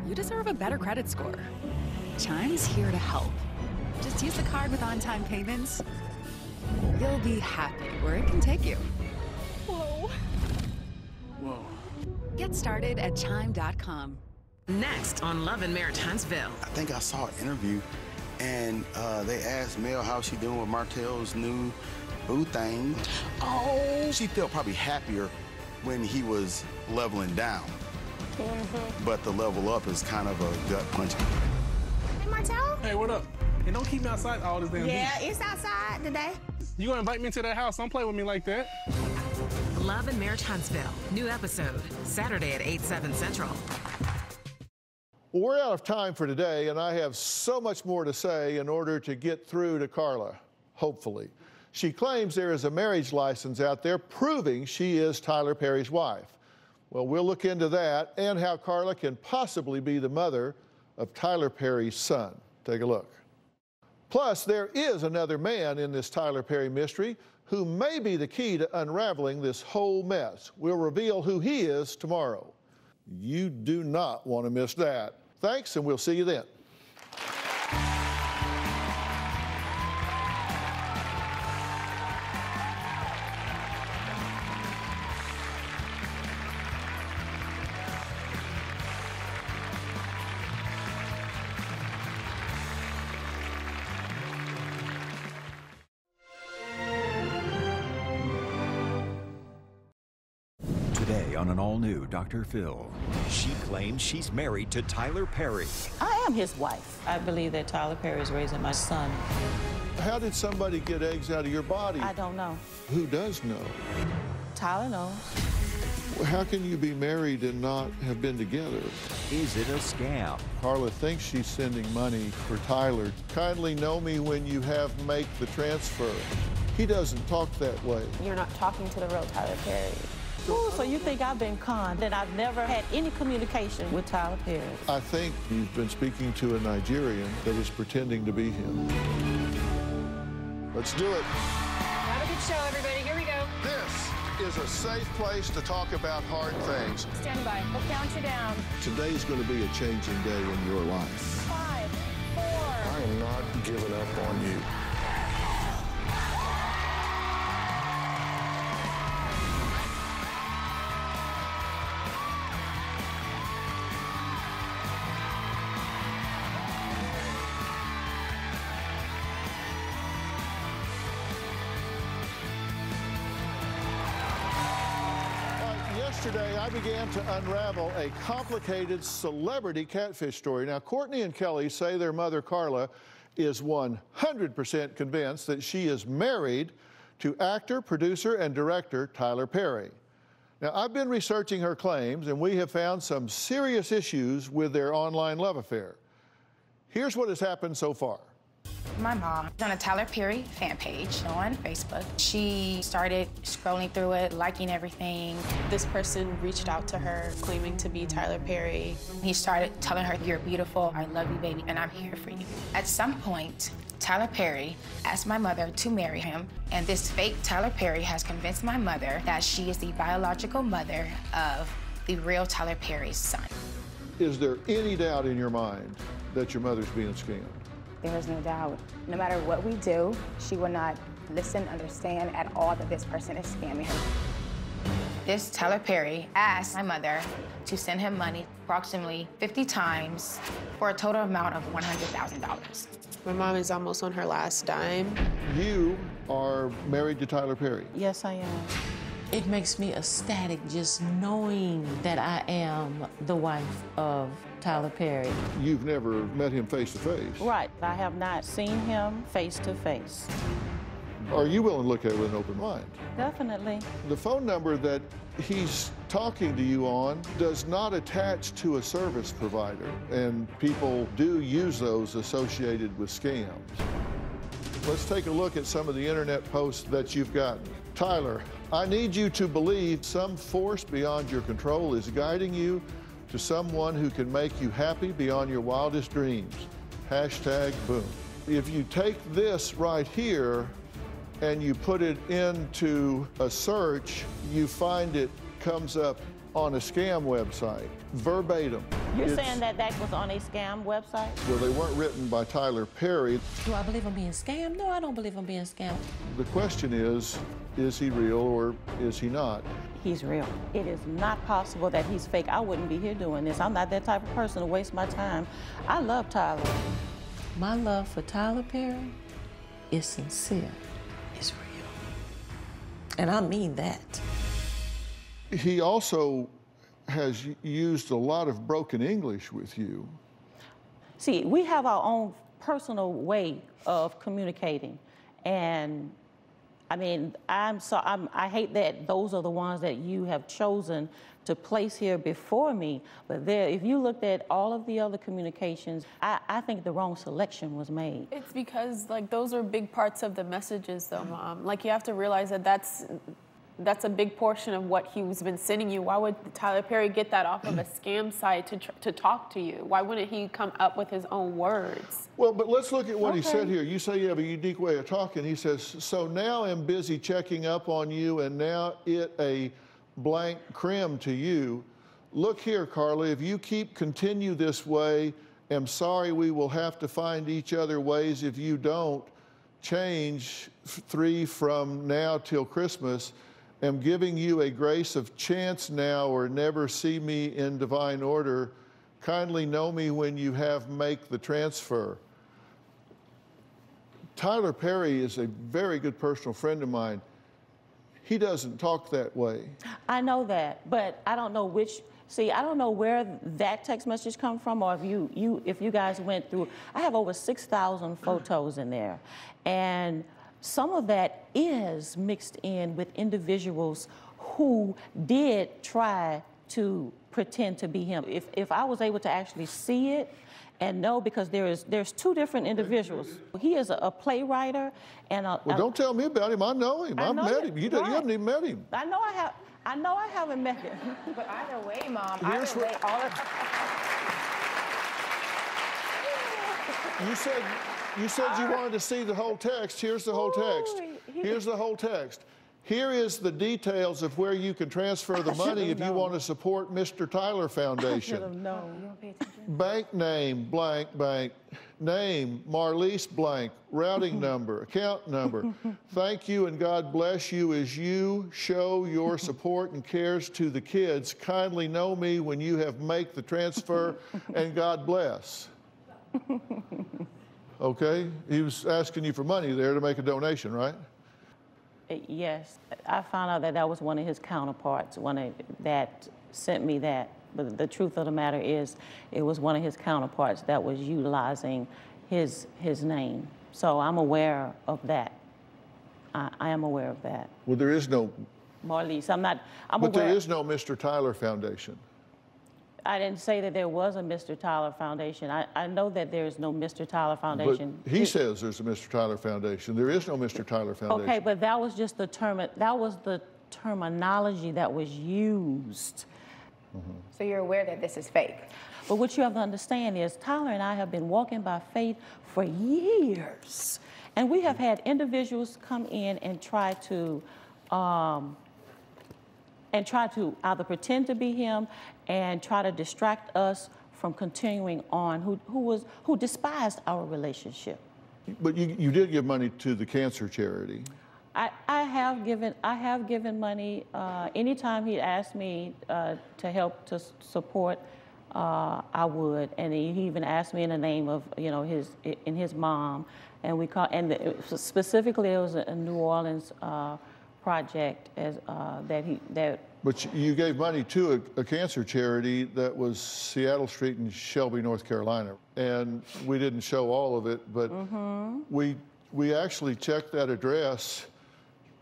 You deserve a better credit score. Chime's here to help. Just use the card with on-time payments. You'll be happy where it can take you. Whoa. Whoa. Get started at Chime.com. Next on Love and Marriage Huntsville. I think I saw an interview, and they asked Mel how she doing with Martell's new boo thing. Oh, she felt probably happier when he was leveling down. But the level up is kind of a gut punch. Hey, Martell? Hey, what up? Hey, don't keep me outside all this damn Yeah, heat. it's outside today. You gonna invite me into that house? Don't play with me like that. Love and Marriage Huntsville. New episode, Saturday at 8/7 Central. Well, we're out of time for today, and I have so much more to say in order to get through to Carla, hopefully. She claims there is a marriage license out there proving she is Tyler Perry's wife. Well, we'll look into that and how Carla can possibly be the mother of Tyler Perry's son. Take a look. Plus, there is another man in this Tyler Perry mystery who may be the key to unraveling this whole mess. We'll reveal who he is tomorrow. You do not want to miss that. Thanks, and we'll see you then. Today on an all-new Dr. Phil. She claims she's married to Tyler Perry. I am his wife. I believe that Tyler Perry is raising my son. How did somebody get eggs out of your body? I don't know. Who does know? Tyler knows. Well, how can you be married and not have been together? Is it a scam? Carla thinks she's sending money for Tyler. Kindly know me when you have make the transfer. He doesn't talk that way. You're not talking to the real Tyler Perry. Ooh, so you think I've been conned, that I've never had any communication with Tyler Perry? I think you've been speaking to a Nigerian that is pretending to be him. Let's do it. Have a good show, everybody. Here we go. This is a safe place to talk about hard things. Stand by. We'll count you down. Today's going to be a changing day in your life. 5, 4. I am not giving up on you. Yesterday, I began to unravel a complicated celebrity catfish story. Now, Courtney and Kelly say their mother, Carla, is 100% convinced that she is married to actor, producer, and director Tyler Perry. Now, I've been researching her claims, and we have found some serious issues with their online love affair. Here's what has happened so far. My mom is on a Tyler Perry fan page on Facebook. She started scrolling through it, liking everything. This person reached out to her claiming to be Tyler Perry. He started telling her, "You're beautiful, I love you, baby, and I'm here for you." At some point, Tyler Perry asked my mother to marry him, and this fake Tyler Perry has convinced my mother that she is the biological mother of the real Tyler Perry's son. Is there any doubt in your mind that your mother's being scammed? There is no doubt. No matter what we do, she will not listen, understand at all that this person is scamming her. This Tyler Perry asked my mother to send him money approximately 50 times for a total amount of $100,000. My mom is almost on her last dime. You are married to Tyler Perry. Yes, I am. It makes me ecstatic just knowing that I am the wife of Tyler Perry. You've never met him face to face. Right. I have not seen him face to face. Are you willing to look at it with an open mind? Definitely. The phone number that he's talking to you on does not attach to a service provider, and people do use those associated with scams. Let's take a look at some of the internet posts that you've gotten. Tyler, I need you to believe some force beyond your control is guiding you to someone who can make you happy beyond your wildest dreams. Hashtag boom. If you take this right here and you put it into a search, you find it comes up on a scam website, verbatim. You're saying that that was on a scam website? Well, they weren't written by Tyler Perry. Do I believe I'm being scammed? No, I don't believe I'm being scammed. The question is he real or is he not? He's real. It is not possible that he's fake. I wouldn't be here doing this. I'm not that type of person to waste my time. I love Tyler. My love for Tyler Perry is sincere. It's real. And I mean that. He also has used a lot of broken English with you. See, we have our own personal way of communicating. And I mean, I hate that those are the ones that you have chosen to place here before me. But if you looked at all of the other communications, I think the wrong selection was made. It's because, like, those are big parts of the messages, though, Mom. Like, you have to realize that that's a big portion of what he's been sending you. Why would Tyler Perry get that off of a scam site to talk to you? Why wouldn't he come up with his own words? Well, but let's look at what he said here. You say you have a unique way of talking. He says, so now I'm busy checking up on you and now it a blank crim to you. Look here, Carla, if you continue this way, I'm sorry we will have to find each other ways if you don't change 3 from now till Christmas. Am giving you a grace of chance now or never see me in divine order. Kindly know me when you have make the transfer. Tyler Perry is a very good personal friend of mine. He doesn't talk that way. I know that, but I don't know I don't know where that text message come from, or if you guys went through. I have over 6,000 photos in there, and some of that is mixed in with individuals who did try to pretend to be him. If I was able to actually see it and know, because there's 2 different individuals. He is a playwright and a... Well, don't tell me about him. I know him. I've met him. You haven't even met him. I know I haven't met him. But either way, Mom, You said you wanted to see the whole text. Here's the whole text. Here's the whole text. Here is the details of where you can transfer the money if you want to support Mr. Tyler Foundation. Bank name, blank, bank. Name, Marlise blank. Routing number, account number. Thank you and God bless you as you show your support and cares to the kids. Kindly know me when you have make the transfer and God bless. Okay, he was asking you for money there to make a donation, right? Yes, I found out that was one of his counterparts, that sent me that. But the truth of the matter is, it was one of his counterparts that was utilizing his name. So I'm aware of that. I am aware of that. Well, there is no... Marlise, I'm but aware. There is no Mr. Tyler Foundation. I didn't say that there was a Mr. Tyler Foundation. I know that there is no Mr. Tyler Foundation. But he says there's a Mr. Tyler Foundation. There is no Mr. Tyler Foundation. Okay, but that was just the terminology that was used. So you're aware that this is fake? But what you have to understand is Tyler and I have been walking by faith for years. And we have had individuals come in and try to either pretend to be him and try to distract us from continuing on, who despised our relationship. But you did give money to the cancer charity. have given money. Anytime he asked me to help to support, I would. And he even asked me in the name of his mom. And we call specifically it was a New Orleans project that. But you gave money to a cancer charity that was Seattle Street in Shelby, North Carolina, and we didn't show all of it, but we actually checked that address,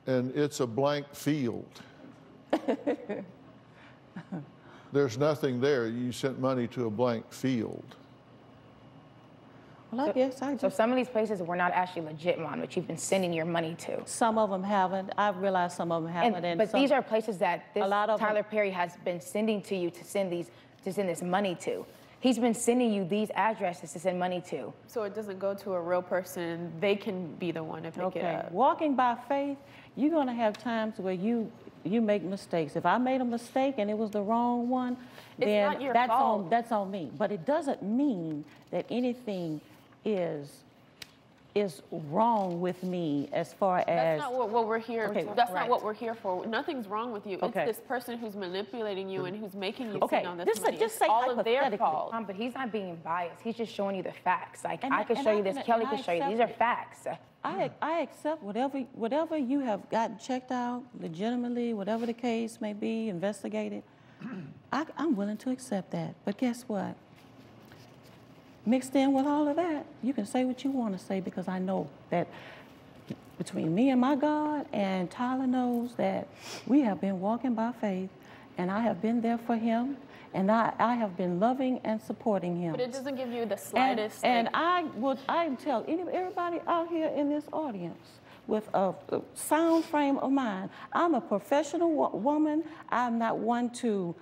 and it's a blank field. There's nothing there. You sent money to a blank field. Well, I guess I just... So some of these places were not actually legit, Mom, that you've been sending your money to. Some of them haven't. I've realized some of them haven't. But these are places that Tyler Perry has been sending to you to send this money to. He's been sending you these addresses to send money to. So it doesn't go to a real person. They can be the one to pick it up. Walking by faith, you're going to have times where you make mistakes. If I made a mistake and it was the wrong one, then not your fault. That's on me. But it doesn't mean that anything is wrong with me as far as... That's not what we're here for. That's not what we're here for. Nothing's wrong with you. Okay. It's this person who's manipulating you and who's making you Okay. sit on this money. Just It's say all of their hypothetically. fault. But he's not being biased. He's just showing you the facts. Like, And I can show you this, Kelly can show you. These are facts. I accept whatever you have gotten checked out, legitimately, whatever the case may be, investigated. I'm willing to accept that. But guess what? Mixed in with all of that, you can say what you want to say, because I know that between me and my God, and Tyler knows that we have been walking by faith, and I have been there for him, and I have been loving and supporting him. But it doesn't give you the slightest... And I tell everybody out here in this audience with a sound frame of mind, I'm a professional woman. I'm not one to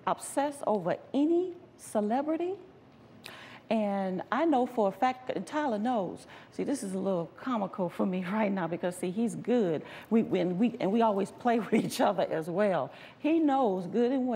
obsess over any celebrity. And I know for a fact, and Tyler knows. See, this is a little comical for me right now because, see, he's good. We always play with each other as well. He knows good and well.